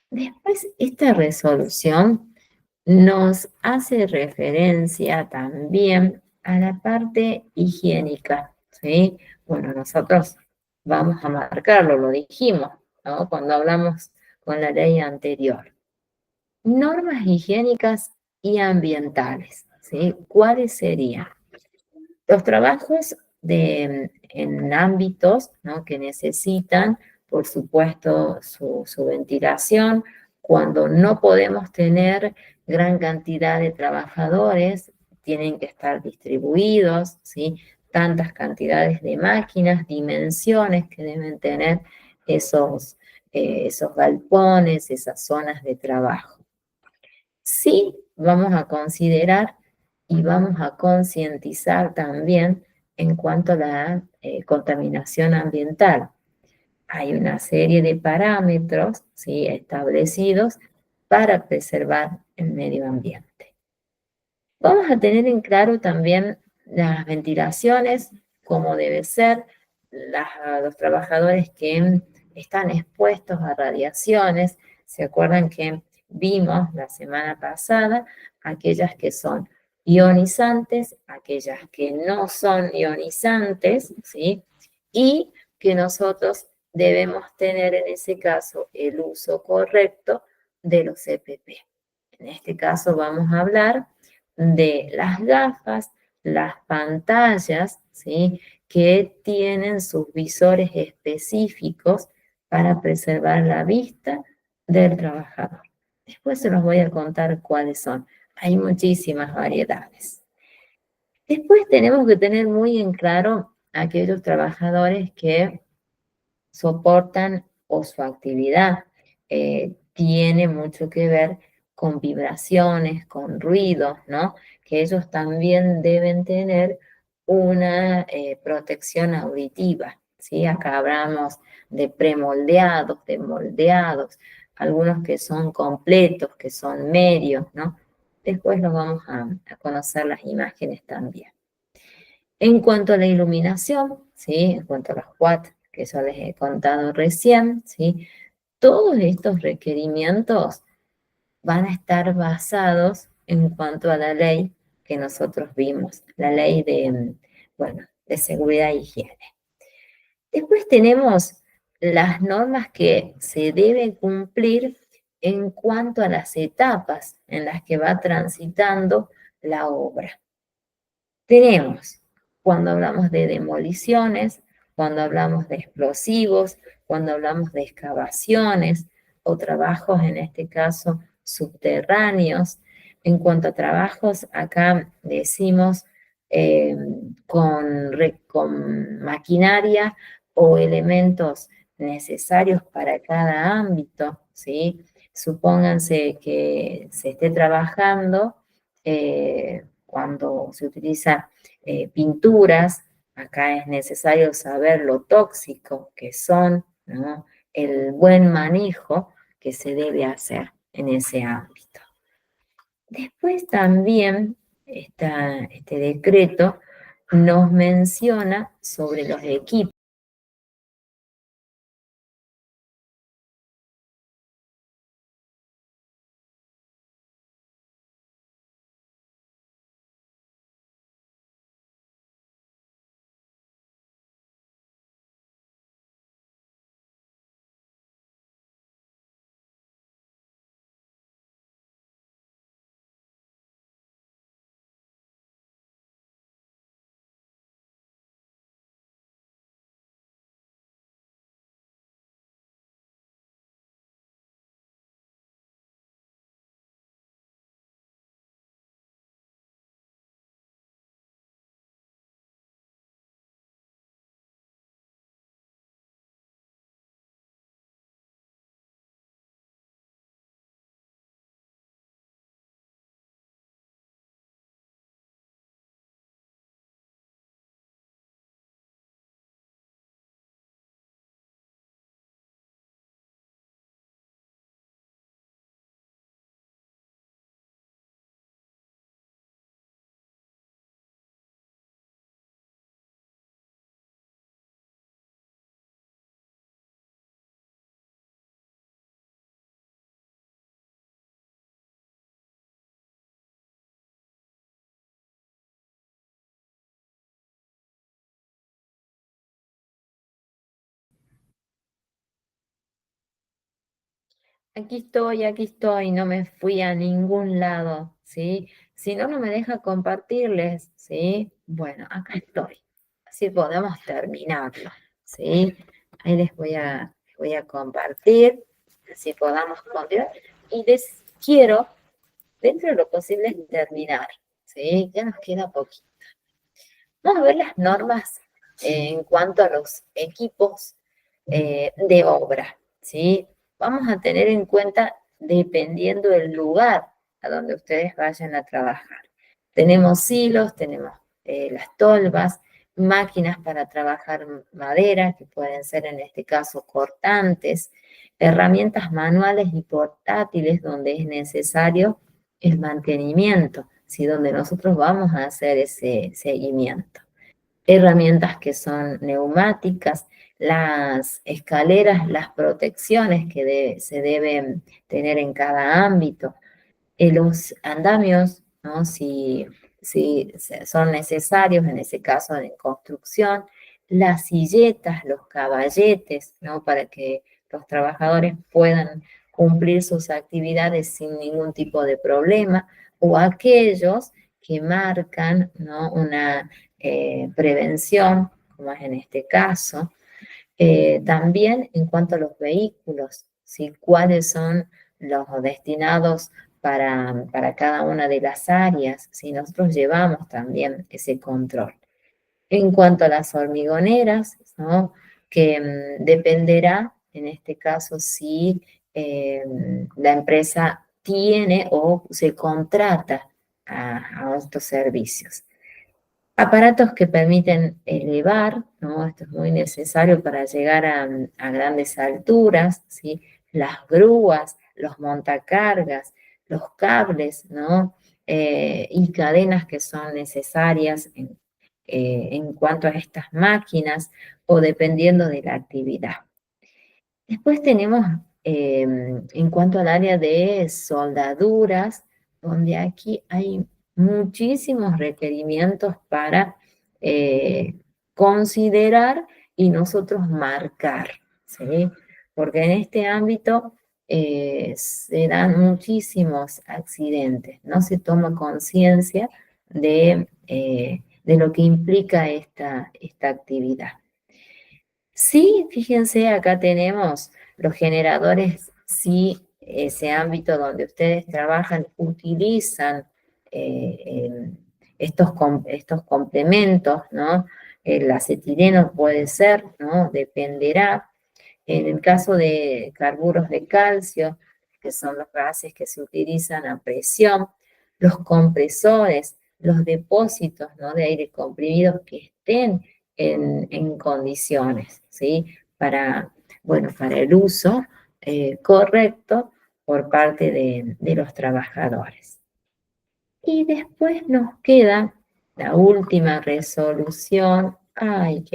Después, esta resolución nos hace referencia también a la parte higiénica, ¿sí? Bueno, nosotros vamos a marcarlo, lo dijimos, ¿no? Cuando hablamos con la ley anterior. Normas higiénicas y ambientales, ¿sí? ¿Cuáles serían? Los trabajos en ámbitos, ¿no? Que necesitan, por supuesto, su ventilación, cuando no podemos tener gran cantidad de trabajadores, tienen que estar distribuidos, ¿sí? Tantas cantidades de máquinas, dimensiones que deben tener esos galpones, esas zonas de trabajo. Sí, vamos a considerar y vamos a concientizar también en cuanto a la contaminación ambiental. Hay una serie de parámetros, ¿sí? Establecidos para preservar el medio ambiente. Vamos a tener en claro también las ventilaciones, cómo debe ser, los trabajadores que están expuestos a radiaciones. ¿Se acuerdan que vimos la semana pasada aquellas que son ionizantes, aquellas que no son ionizantes, ¿sí? Y que nosotros debemos tener en ese caso el uso correcto de los EPP. En este caso vamos a hablar de las gafas, las pantallas, ¿sí? Que tienen sus visores específicos para preservar la vista del trabajador. Después se los voy a contar cuáles son. Hay muchísimas variedades. Después tenemos que tener muy en claro aquellos trabajadores que soportan o su actividad tiene mucho que ver con vibraciones, con ruidos, ¿no? Que ellos también deben tener una protección auditiva, ¿sí? Acá hablamos de premoldeados, de moldeados, algunos que son completos, que son medios, ¿no? Después los vamos a conocer las imágenes también. En cuanto a la iluminación, ¿sí? En cuanto a los watts que yo les he contado recién, ¿sí? Todos estos requerimientos van a estar basados en cuanto a la ley que nosotros vimos, la ley de, bueno, de seguridad e higiene. Después tenemos las normas que se deben cumplir en cuanto a las etapas en las que va transitando la obra. Tenemos cuando hablamos de demoliciones, cuando hablamos de explosivos, cuando hablamos de excavaciones o trabajos, en este caso, subterráneos. En cuanto a trabajos, acá decimos con maquinaria o elementos necesarios para cada ámbito, ¿sí? Supónganse que se esté trabajando cuando se utilizan pinturas, acá es necesario saber lo tóxico que son, ¿no? El buen manejo que se debe hacer en ese ámbito. Después también este decreto nos menciona sobre los equipos. Aquí estoy, no me fui a ningún lado, ¿sí? Si no, no me deja compartirles, ¿sí? Bueno, acá estoy. Así podemos terminarlo, ¿sí? Ahí voy a compartir, así podamos continuar. Y les quiero, dentro de lo posible, terminar, ¿sí? Ya nos queda poquito. Vamos a ver las normas en cuanto a los equipos de obra, ¿sí? Vamos a tener en cuenta dependiendo del lugar a donde ustedes vayan a trabajar. Tenemos hilos, tenemos las tolvas, máquinas para trabajar madera, que pueden ser en este caso cortantes, herramientas manuales y portátiles donde es necesario el mantenimiento, ¿sí? Donde nosotros vamos a hacer ese seguimiento. Herramientas que son neumáticas, las escaleras, las protecciones que se deben tener en cada ámbito, los andamios, ¿no? Si son necesarios, en ese caso en construcción, las silletas, los caballetes, ¿no? Para que los trabajadores puedan cumplir sus actividades sin ningún tipo de problema, o aquellos que marcan, ¿no? Una prevención, como es en este caso. También en cuanto a los vehículos, ¿sí? ¿Cuáles son los destinados para cada una de las áreas? Si nosotros llevamos también ese control. En cuanto a las hormigoneras, ¿no? Que dependerá, en este caso, si la empresa tiene o se contrata a estos servicios. Aparatos que permiten elevar, ¿no? Esto es muy necesario para llegar a grandes alturas, ¿sí? Las grúas, los montacargas, los cables, ¿no? Y cadenas que son necesarias en cuanto a estas máquinas o dependiendo de la actividad. Después tenemos, en cuanto al área de soldaduras, donde aquí hay muchísimos requerimientos para considerar y nosotros marcar, ¿sí? Porque en este ámbito se dan muchísimos accidentes, no se toma conciencia de lo que implica esta actividad. Sí, fíjense, acá tenemos los generadores, sí, ese ámbito donde ustedes trabajan, utilizan estos complementos, ¿no? El acetileno puede ser, ¿no? Dependerá. En el caso de carburos de calcio, que son los gases que se utilizan a presión, los compresores, los depósitos, ¿no? De aire comprimido que estén en condiciones, ¿sí? Bueno, para el uso correcto por parte de los trabajadores. Y después nos queda la última resolución. Ay,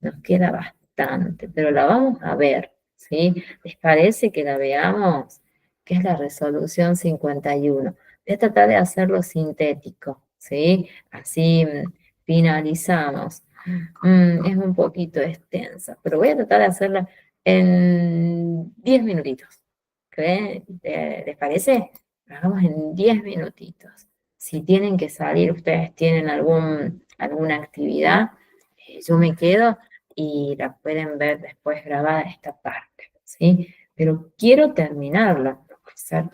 nos queda bastante, pero la vamos a ver, ¿sí? ¿Les parece que la veamos? Que es la resolución 51. Voy a tratar de hacerlo sintético, ¿sí? Así finalizamos. Es un poquito extensa, pero voy a tratar de hacerla en 10 minutitos. ¿Les parece? Lo hagamos en 10 minutitos. Si tienen que salir, ustedes tienen alguna actividad, yo me quedo y la pueden ver después grabada esta parte, ¿sí? Pero quiero terminarla, no puede ser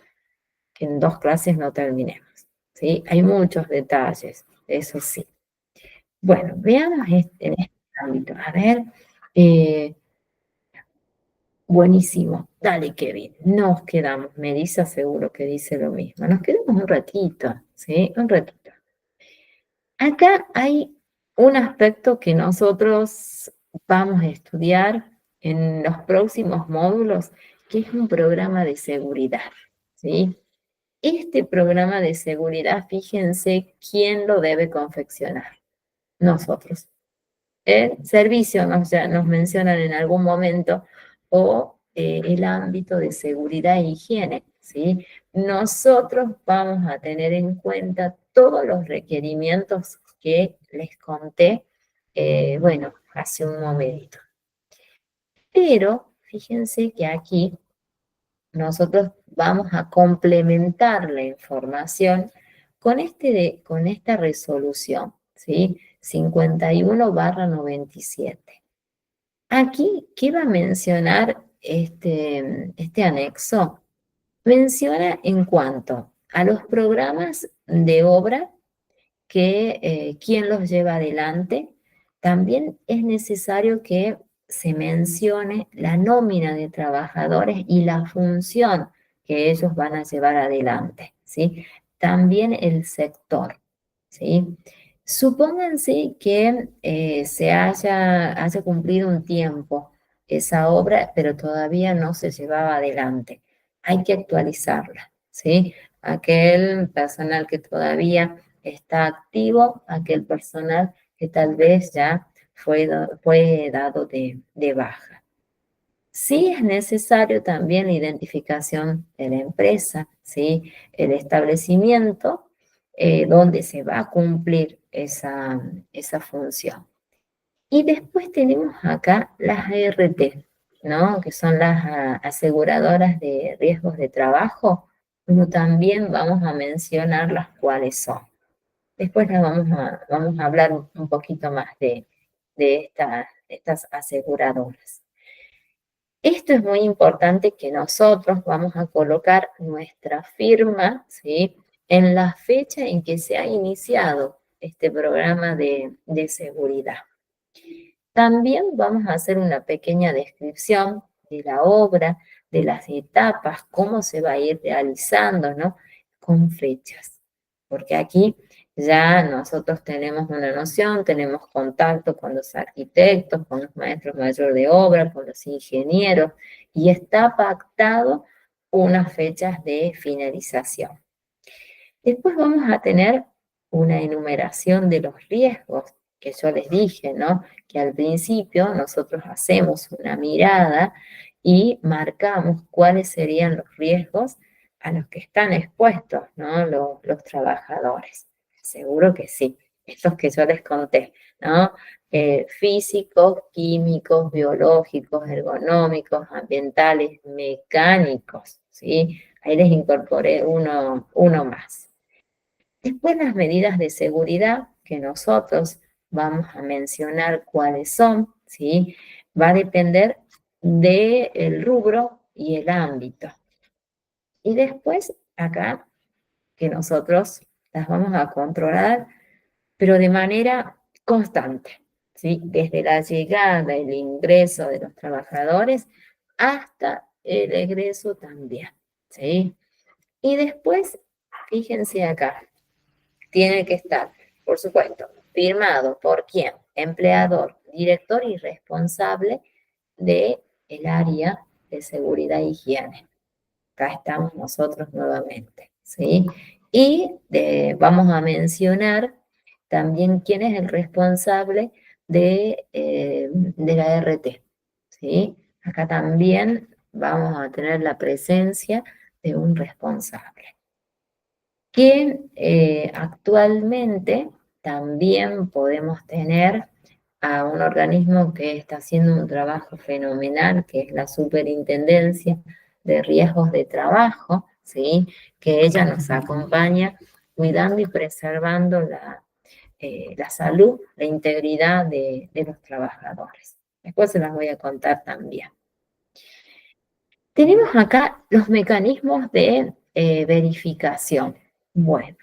que en 2 clases no terminemos, ¿sí? Hay muchos detalles, eso sí. Bueno, veamos en este ámbito. A ver, buenísimo. Dale, Kevin. Nos quedamos. Melissa seguro que dice lo mismo. Nos quedamos un ratito, ¿sí? Un ratito. Acá hay un aspecto que nosotros vamos a estudiar en los próximos módulos, que es un programa de seguridad, ¿sí? Este programa de seguridad, fíjense quién lo debe confeccionar. Nosotros. El servicio nos mencionan en algún momento, o el ámbito de seguridad e higiene, ¿sí? Nosotros vamos a tener en cuenta todos los requerimientos que les conté, bueno, hace un momentito. Pero fíjense que aquí nosotros vamos a complementar la información con esta resolución, ¿sí? 51/97. Aquí, ¿qué va a mencionar este anexo? Menciona en cuanto a los programas de obra que quién los lleva adelante. También es necesario que se mencione la nómina de trabajadores y la función que ellos van a llevar adelante, ¿sí? También el sector, ¿sí? Supónganse que se haya cumplido un tiempo esa obra, pero todavía no se llevaba adelante. Hay que actualizarla, ¿sí? Aquel personal que todavía está activo, aquel personal que tal vez ya fue dado de baja. Sí es necesario también la identificación de la empresa, ¿sí? El establecimiento donde se va a cumplir esa función. Y después tenemos acá las ART, ¿no? Que son las aseguradoras de riesgos de trabajo, como también vamos a mencionar las cuales son. Después vamos a hablar un poquito más de estas aseguradoras. Esto es muy importante, que nosotros vamos a colocar nuestra firma, ¿sí? En la fecha en que se ha iniciado este programa de seguridad. También vamos a hacer una pequeña descripción de la obra, de las etapas, cómo se va a ir realizando, ¿no? Con fechas. Porque aquí ya nosotros tenemos una noción, tenemos contacto con los arquitectos, con los maestros mayores de obra, con los ingenieros, y está pactado unas fechas de finalización. Después vamos a tener una enumeración de los riesgos que yo les dije, ¿no? Que al principio nosotros hacemos una mirada y marcamos cuáles serían los riesgos a los que están expuestos, ¿no? Los trabajadores. Seguro que sí, estos que yo les conté, ¿no? Físicos, químicos, biológicos, ergonómicos, ambientales, mecánicos, ¿sí? Ahí les incorporé uno más. Después las medidas de seguridad que nosotros vamos a mencionar cuáles son, ¿sí? Va a depender del rubro y el ámbito. Y después acá que nosotros las vamos a controlar, pero de manera constante, ¿sí? Desde la llegada, el ingreso de los trabajadores hasta el egreso también, ¿sí? Y después, fíjense acá, tiene que estar, por supuesto, firmado por quién, empleador, director y responsable de el área de seguridad e higiene. Acá estamos nosotros nuevamente, ¿sí? Y vamos a mencionar también quién es el responsable de la RT, ¿sí? Acá también vamos a tener la presencia de un responsable que actualmente también podemos tener a un organismo que está haciendo un trabajo fenomenal, que es la Superintendencia de Riesgos de Trabajo, ¿sí? Que ella nos acompaña cuidando y preservando la salud, la integridad de los trabajadores. Después se las voy a contar también. Tenemos acá los mecanismos de verificación. Bueno,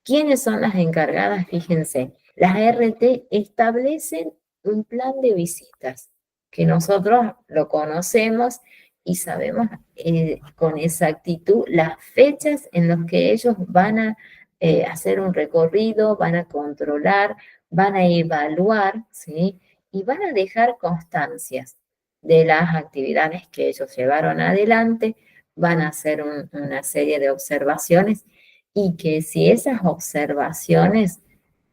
¿quiénes son las encargadas? Fíjense, las RT establecen un plan de visitas que nosotros lo conocemos y sabemos con exactitud las fechas en las que ellos van a hacer un recorrido, van a controlar, van a evaluar, ¿sí? Y van a dejar constancias de las actividades que ellos llevaron adelante, van a hacer una serie de observaciones y que si esas observaciones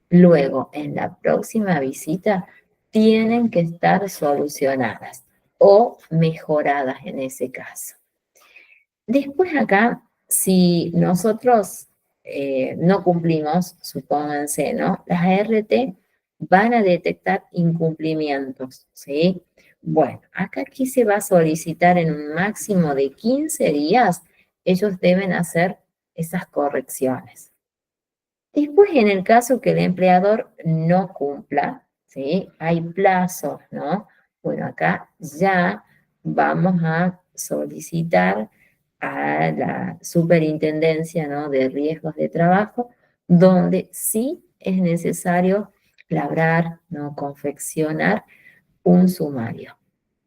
luego en la próxima visita tienen que estar solucionadas o mejoradas en ese caso. Después acá, si nosotros no cumplimos, supónganse, ¿no? Las ART van a detectar incumplimientos, ¿sí? Bueno, acá aquí se va a solicitar en un máximo de 15 días, ellos deben hacer esas correcciones. Después, en el caso que el empleador no cumpla, ¿sí? Hay plazos, ¿no? Bueno, acá ya vamos a solicitar a la superintendencia, ¿no? De riesgos de trabajo, donde sí es necesario labrar, ¿no? Confeccionar un sumario,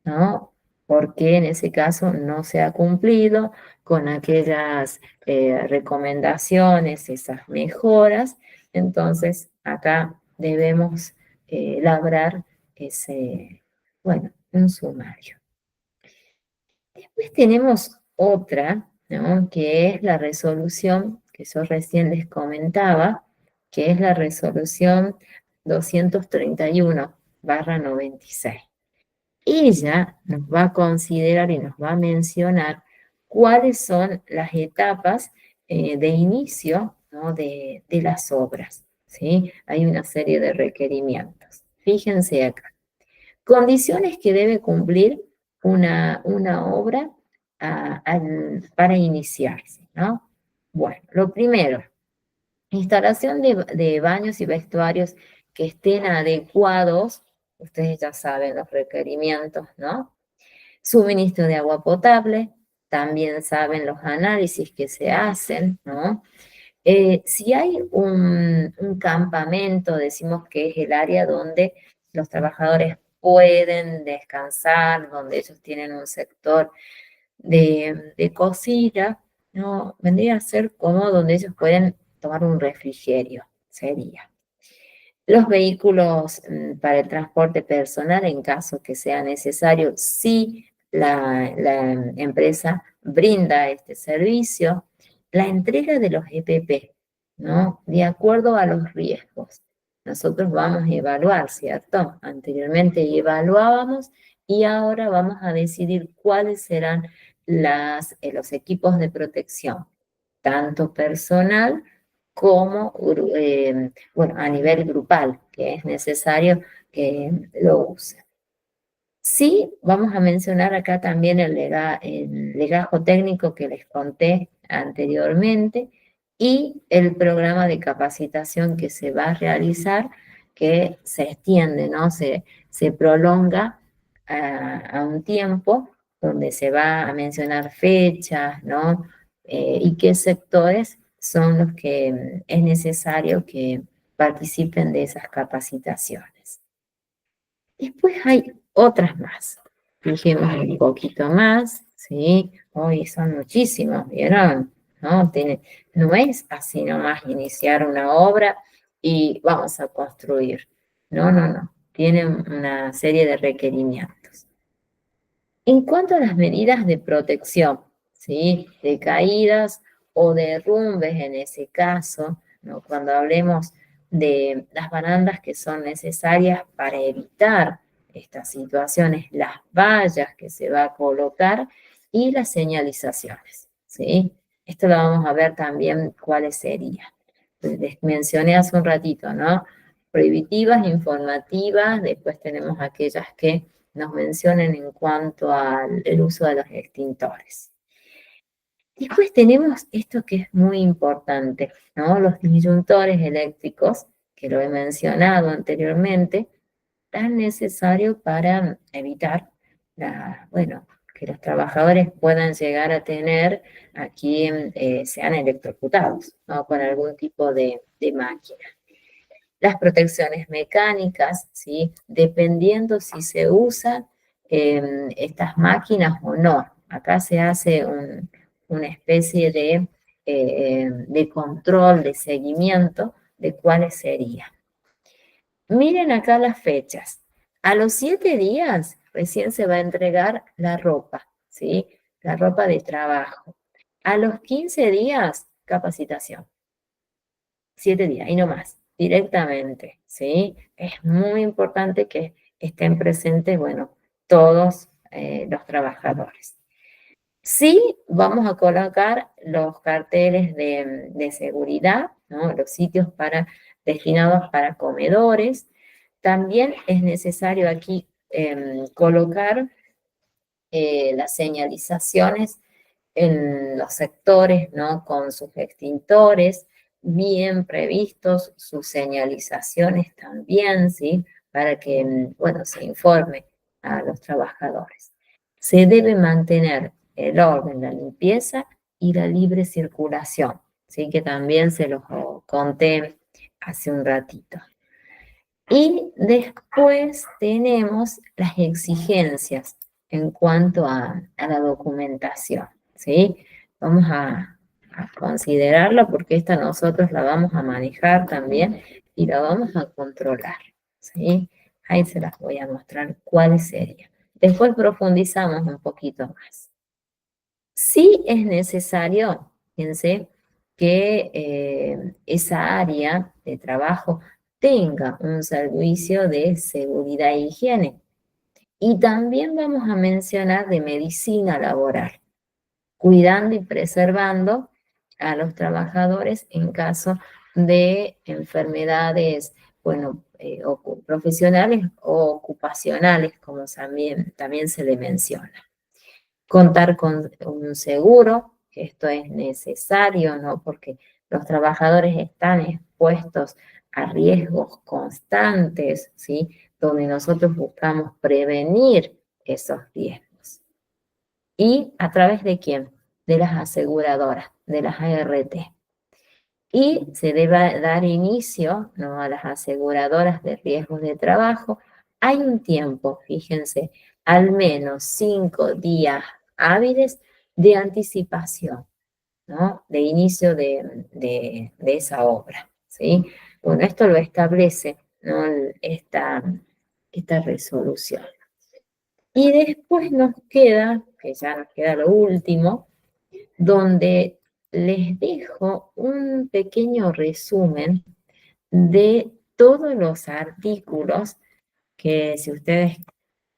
¿no? Porque en ese caso no se ha cumplido con aquellas recomendaciones, esas mejoras, entonces acá debemos labrar ese, bueno, un sumario. Después tenemos otra, ¿no? Que es la resolución que yo recién les comentaba, que es la resolución 231/96. Ella nos va a considerar y nos va a mencionar cuáles son las etapas de inicio, ¿no? de las obras, ¿sí? Hay una serie de requerimientos. Fíjense acá. Condiciones que debe cumplir una obra para iniciarse, ¿no? Bueno, lo primero, instalación de baños y vestuarios que estén adecuados, ustedes ya saben los requerimientos, ¿no? Suministro de agua potable, también saben los análisis que se hacen, ¿no? Si hay un campamento, decimos que es el área donde los trabajadores pueden descansar, donde ellos tienen un sector de cocina, ¿no? Vendría a ser como donde ellos pueden tomar un refrigerio, sería. Los vehículos para el transporte personal, en caso que sea necesario, si la empresa brinda este servicio. La entrega de los EPP, ¿no? De acuerdo a los riesgos. Nosotros vamos a evaluar, ¿cierto? Anteriormente evaluábamos y ahora vamos a decidir cuáles serán los equipos de protección, tanto personal como bueno, a nivel grupal, que es necesario que lo use. Sí, vamos a mencionar acá también el legajo técnico que les conté anteriormente y el programa de capacitación que se va a realizar, que se extiende, ¿no? Se prolonga a un tiempo donde se va a mencionar fechas, ¿no? Y qué sectores son los que es necesario que participen de esas capacitaciones. Después hay otras más. Fijemos un poquito más, ¿sí? Hoy son muchísimos, ¿vieron? ¿No? No es así nomás iniciar una obra y vamos a construir. No, no, no. Tienen una serie de requerimientos. En cuanto a las medidas de protección, ¿sí? De caídas o derrumbes en ese caso, ¿no? Cuando hablemos de las barandas que son necesarias para evitar estas situaciones, las vallas que se va a colocar y las señalizaciones, ¿sí? Esto lo vamos a ver también cuáles serían. Les mencioné hace un ratito, ¿no? Prohibitivas, informativas, después tenemos aquellas que nos mencionen en cuanto al uso de los extintores. Después tenemos esto que es muy importante, ¿no? Los disyuntores eléctricos, que lo he mencionado anteriormente, tan necesario para evitar bueno, que los trabajadores puedan llegar a tener aquí, sean electrocutados, ¿no? Con algún tipo de máquina. Las protecciones mecánicas, ¿sí? Dependiendo si se usan estas máquinas o no. Acá se hace una especie de control, de seguimiento de cuáles serían. Miren acá las fechas. A los 7 días recién se va a entregar la ropa, ¿sí? La ropa de trabajo. A los 15 días, capacitación. 7 días y no más, directamente, ¿sí? Es muy importante que estén presentes, bueno, todos los trabajadores. Sí, vamos a colocar los carteles de seguridad, ¿no? Los sitios destinados para comedores. También es necesario aquí colocar las señalizaciones en los sectores, ¿no? Con sus extintores bien previstos, sus señalizaciones también, ¿sí? Para que, bueno, se informe a los trabajadores. Se debe mantener el orden, la limpieza y la libre circulación, ¿sí? Que también se los conté hace un ratito. Y después tenemos las exigencias en cuanto a la documentación, ¿sí? Vamos a considerarla porque esta nosotros la vamos a manejar también y la vamos a controlar, ¿sí? Ahí se las voy a mostrar cuáles serían. Después profundizamos un poquito más. Sí es necesario, fíjense, que esa área de trabajo tenga un servicio de seguridad e higiene. Y también vamos a mencionar de medicina laboral, cuidando y preservando a los trabajadores en caso de enfermedades, bueno, profesionales o ocupacionales, como también se le menciona. Contar con un seguro, que esto es necesario, ¿no? Porque los trabajadores están expuestos a riesgos constantes, ¿sí? Donde nosotros buscamos prevenir esos riesgos. ¿Y a través de quién? De las aseguradoras, de las ART. Y se debe dar inicio, ¿no? A las aseguradoras de riesgos de trabajo. Hay un tiempo, fíjense, al menos 5 días hábiles de anticipación, ¿no? De inicio de esa obra, ¿sí? Bueno, esto lo establece, ¿no? Esta resolución. Y después nos queda, que ya nos queda lo último, donde les dejo un pequeño resumen de todos los artículos que si ustedes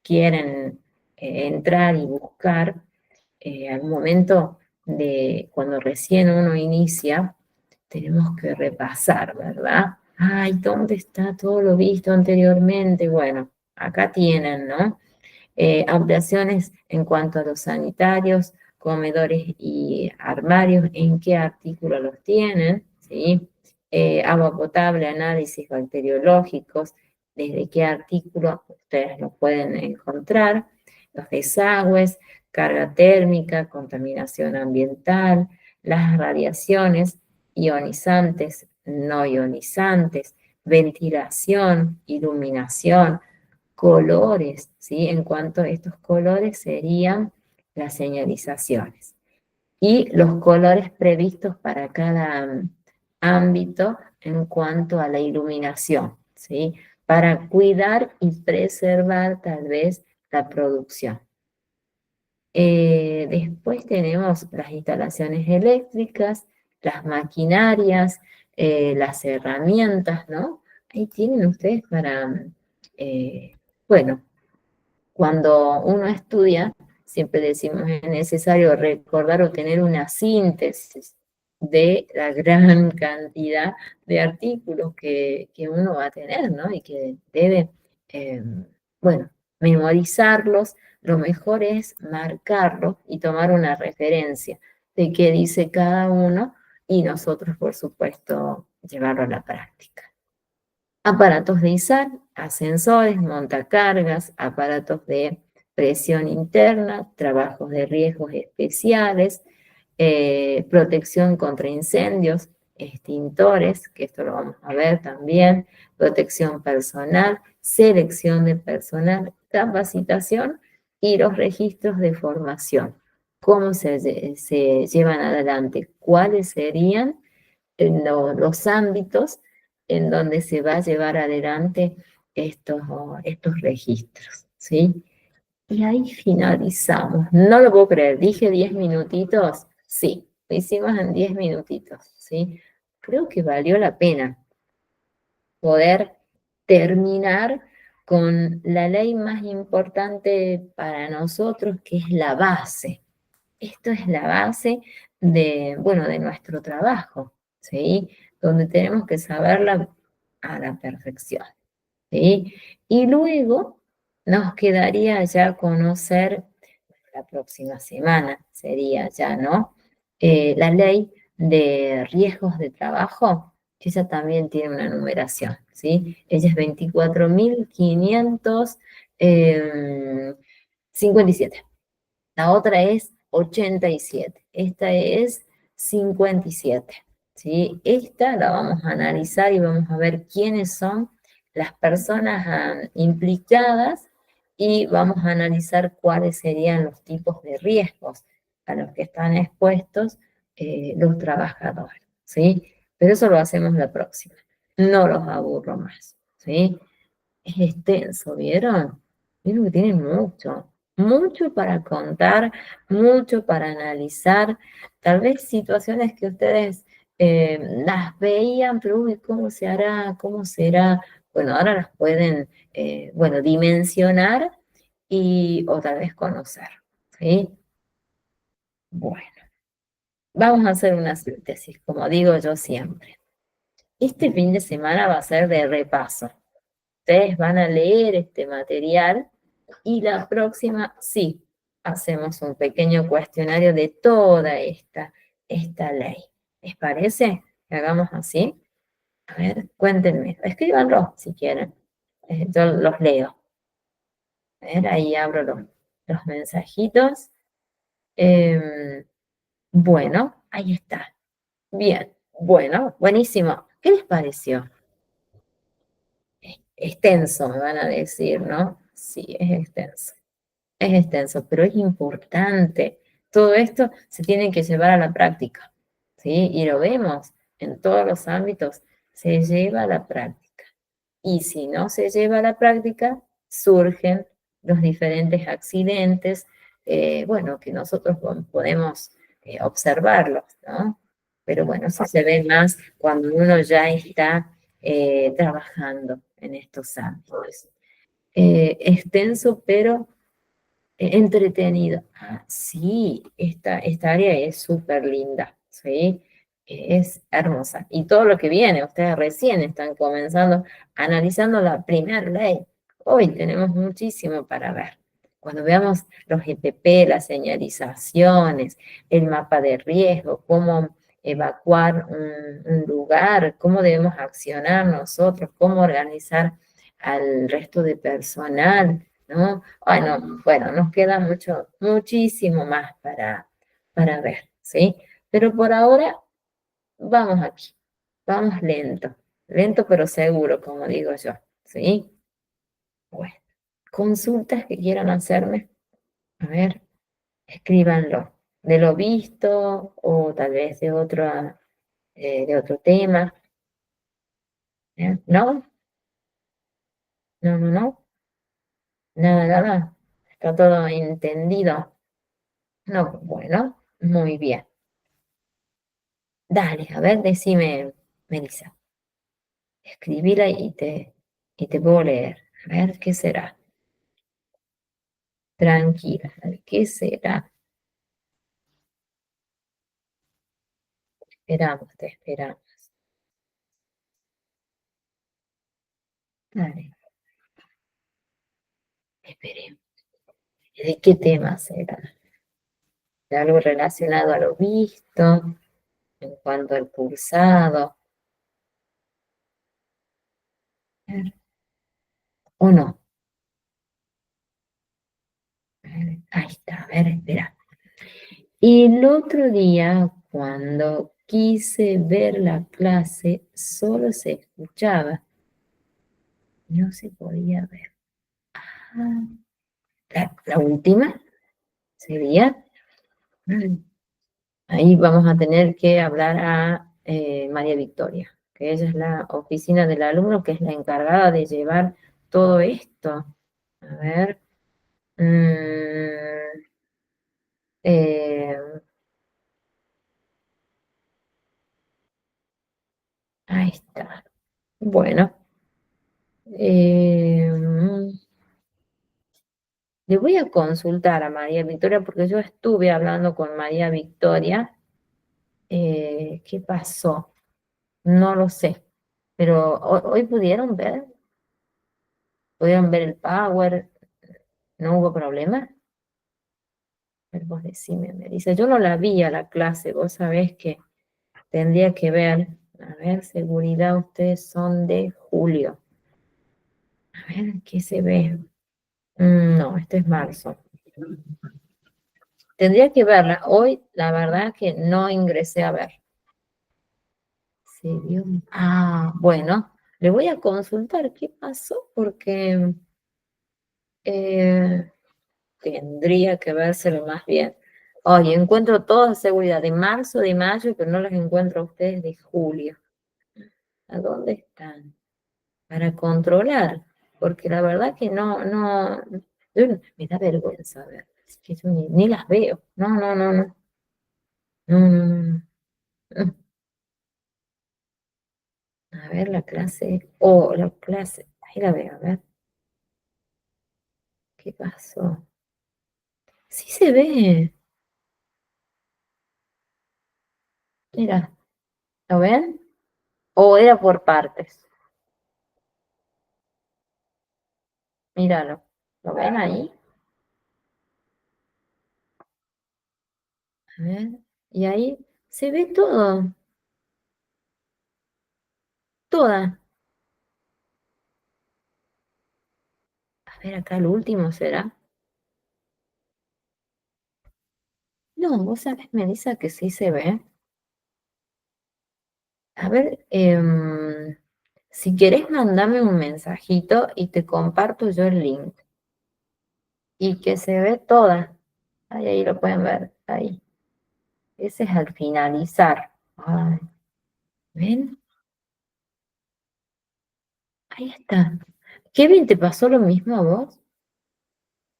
quieren entrar y buscar, al momento de cuando recién uno inicia, tenemos que repasar, ¿verdad? Ay, ¿dónde está todo lo visto anteriormente? Bueno, acá tienen, ¿no? Ampliaciones en cuanto a los sanitarios, comedores y armarios, en qué artículo los tienen, ¿sí? Agua potable, análisis bacteriológicos, desde qué artículo ustedes lo pueden encontrar, los desagües, carga térmica, contaminación ambiental, las radiaciones ionizantes, no ionizantes, ventilación, iluminación, colores, ¿sí? En cuanto a estos colores serían las señalizaciones. Y los colores previstos para cada ámbito en cuanto a la iluminación, ¿sí? Para cuidar y preservar tal vez la producción. Después tenemos las instalaciones eléctricas, las maquinarias, las herramientas, ¿no? Ahí tienen ustedes para, eh, bueno, cuando uno estudia, siempre decimos es necesario recordar o tener una síntesis de la gran cantidad de artículos que uno va a tener, ¿no? Y que debe, eh, bueno, memorizarlos. Lo mejor es marcarlos y tomar una referencia de qué dice cada uno y nosotros, por supuesto, llevarlo a la práctica. Aparatos de izar, ascensores, montacargas, aparatos de presión interna, trabajos de riesgos especiales, protección contra incendios, extintores, que esto lo vamos a ver también, protección personal, selección de personal, capacitación y los registros de formación. ¿Cómo se llevan adelante? ¿Cuáles serían los ámbitos en donde se va a llevar adelante estos registros, ¿sí? Y ahí finalizamos. No lo puedo creer, dije 10 minutitos, sí, lo hicimos en 10 minutitos, ¿sí? Creo que valió la pena poder terminar con la ley más importante para nosotros, que es la base. Esto es la base de, bueno, de nuestro trabajo, ¿sí? Donde tenemos que saberla a la perfección, ¿sí? Y luego nos quedaría ya conocer, la próxima semana sería ya, ¿no? La ley de riesgos de trabajo, que ella también tiene una numeración, ¿sí? Ella es 24.557. La otra es 87. Esta es 57. ¿Sí? Esta la vamos a analizar y vamos a ver quiénes son las personas implicadas y vamos a analizar cuáles serían los tipos de riesgos a los que están expuestos los trabajadores. ¿Sí? Pero eso lo hacemos la próxima. No los aburro más. ¿Sí? Es extenso, ¿vieron? Vieron que tiene mucho, mucho para contar, mucho para analizar, tal vez situaciones que ustedes las veían, pero uy, ¿cómo se hará? ¿Cómo será? Bueno, ahora las pueden, bueno, dimensionar y o tal vez conocer, ¿sí? Bueno, vamos a hacer una síntesis, como digo yo siempre. Este fin de semana va a ser de repaso. Ustedes van a leer este material y la próxima, sí, hacemos un pequeño cuestionario de toda esta ley. ¿Les parece que hagamos así? A ver, cuéntenme, escríbanlo si quieren. Yo los leo. A ver, ahí abro los mensajitos. Em, bueno, ahí está. Bien, bueno, buenísimo. ¿Qué les pareció? Extenso, me van a decir, ¿no? Sí, es extenso. Es extenso, pero es importante. Todo esto se tiene que llevar a la práctica, ¿sí? Y lo vemos en todos los ámbitos, se lleva a la práctica. Y si no se lleva a la práctica, surgen los diferentes accidentes, bueno, que nosotros podemos observarlos, ¿no? Pero bueno, eso se ve más cuando uno ya está trabajando en estos ámbitos. Extenso, pero entretenido. Ah, sí, esta área es súper linda, ¿sí? Es hermosa. Y todo lo que viene, ustedes recién están comenzando analizando la primera ley. Hoy tenemos muchísimo para ver. Cuando veamos los EPP, las señalizaciones, el mapa de riesgo, cómo evacuar un lugar, cómo debemos accionar nosotros, cómo organizar al resto de personal, ¿no? Bueno, nos queda muchísimo más para ver, ¿sí? Pero por ahora, vamos aquí, vamos lento, lento pero seguro, como digo yo, ¿sí? Bueno, consultas que quieran hacerme, a ver, escríbanlo, de lo visto o tal vez de otro tema, ¿eh? ¿No? No, no, no, nada, nada, está todo entendido. No, bueno, muy bien. Dale, a ver, decime, Melissa, escribila y te puedo leer. A ver, ¿qué será? Tranquila, a ver, ¿qué será? Esperamos, te esperamos. Dale, esperemos. ¿De qué tema será? ¿De algo relacionado a lo visto? ¿En cuanto al cursado? A ver, ¿o no? A ver, ahí está, a ver, espera. El otro día, cuando quise ver la clase, solo se escuchaba, no se podía ver. Ah, la última sería, mm, ahí vamos a tener que hablar a María Victoria, que ella es la oficina del alumno, que es la encargada de llevar todo esto. A ver, mm, eh, ahí está. Bueno, le voy a consultar a María Victoria porque yo estuve hablando con María Victoria. ¿Qué pasó? No lo sé. Pero hoy pudieron ver el power, no hubo problema. Pero vos decime, me dice, yo no la vi a la clase, vos sabés que tendría que ver. A ver, seguridad, ustedes son de julio. A ver, ¿qué se ve? No, este es marzo. Tendría que verla. Hoy, la verdad que no ingresé a ver. Se vio. Ah, bueno, le voy a consultar qué pasó porque eh, tendría que vérselo más bien. Oye, encuentro todas de seguridad de marzo, de mayo, pero no las encuentro a ustedes de julio. ¿A dónde están? Para controlar, porque la verdad que me da vergüenza ver, es que yo ni las veo. No, no, no, no, no, no, no, no. A ver la clase, la clase, ahí la veo, a ver, ¿qué pasó? Sí se ve, mira, ¿lo ven? O era por partes, míralo, ¿lo ven ahí? A ver, y ahí se ve todo, toda. A ver, acá el último será. No, vos sabés, Melissa, que sí se ve. A ver, si querés, mandame un mensajito y te comparto yo el link. Y que se ve toda. Ahí lo pueden ver. ahí. Ese es al finalizar. Ay, ¿ven? Ahí está. Kevin, ¿te pasó lo mismo a vos?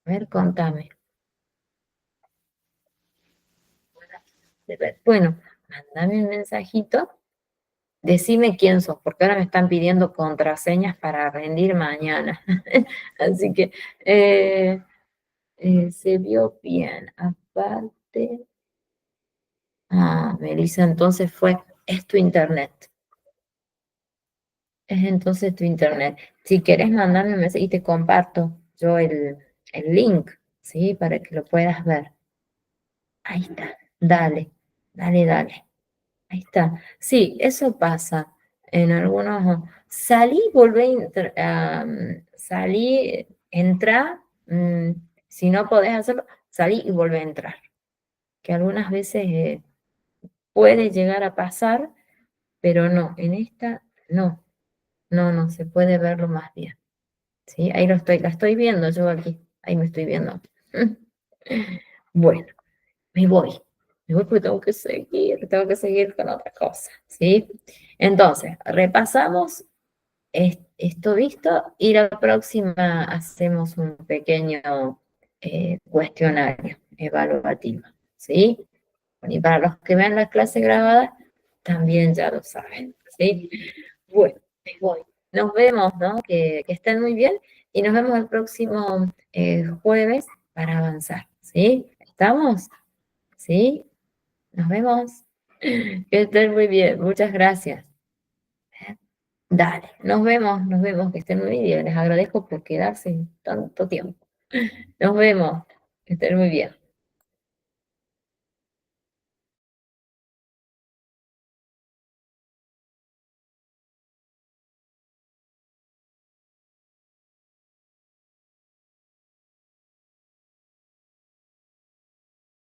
A ver, contame. Bueno, mandame un mensajito. Decime quién sos, porque ahora me están pidiendo contraseñas para rendir mañana. Así que se vio bien. Aparte, Melissa, entonces es tu internet. Es entonces tu internet. Si querés mandarme un mensaje y te comparto yo el link, ¿sí? Para que lo puedas ver. Ahí está. Dale, dale, dale. Ahí está. Sí, eso pasa en algunos. Salí, volvé, salí, entra, si no podés hacerlo, salí y volvé a entrar. Que algunas veces puede llegar a pasar, pero no, en esta no, no, se puede verlo más bien. ¿Sí? Ahí la estoy viendo yo aquí, ahí me estoy viendo. Bueno, me voy. Me voy porque tengo que seguir con otra cosa, ¿sí? Entonces, repasamos esto visto y la próxima hacemos un pequeño cuestionario evaluativo, ¿sí? Y para los que vean la clase grabada, también ya lo saben, ¿sí? Bueno, me voy. Nos vemos, ¿no? Que estén muy bien y nos vemos el próximo jueves para avanzar, ¿sí? ¿Estamos? ¿Sí? Nos vemos. Que estén muy bien. Muchas gracias. Dale, nos vemos, que estén muy bien. Les agradezco por quedarse tanto tiempo. Nos vemos, que estén muy bien.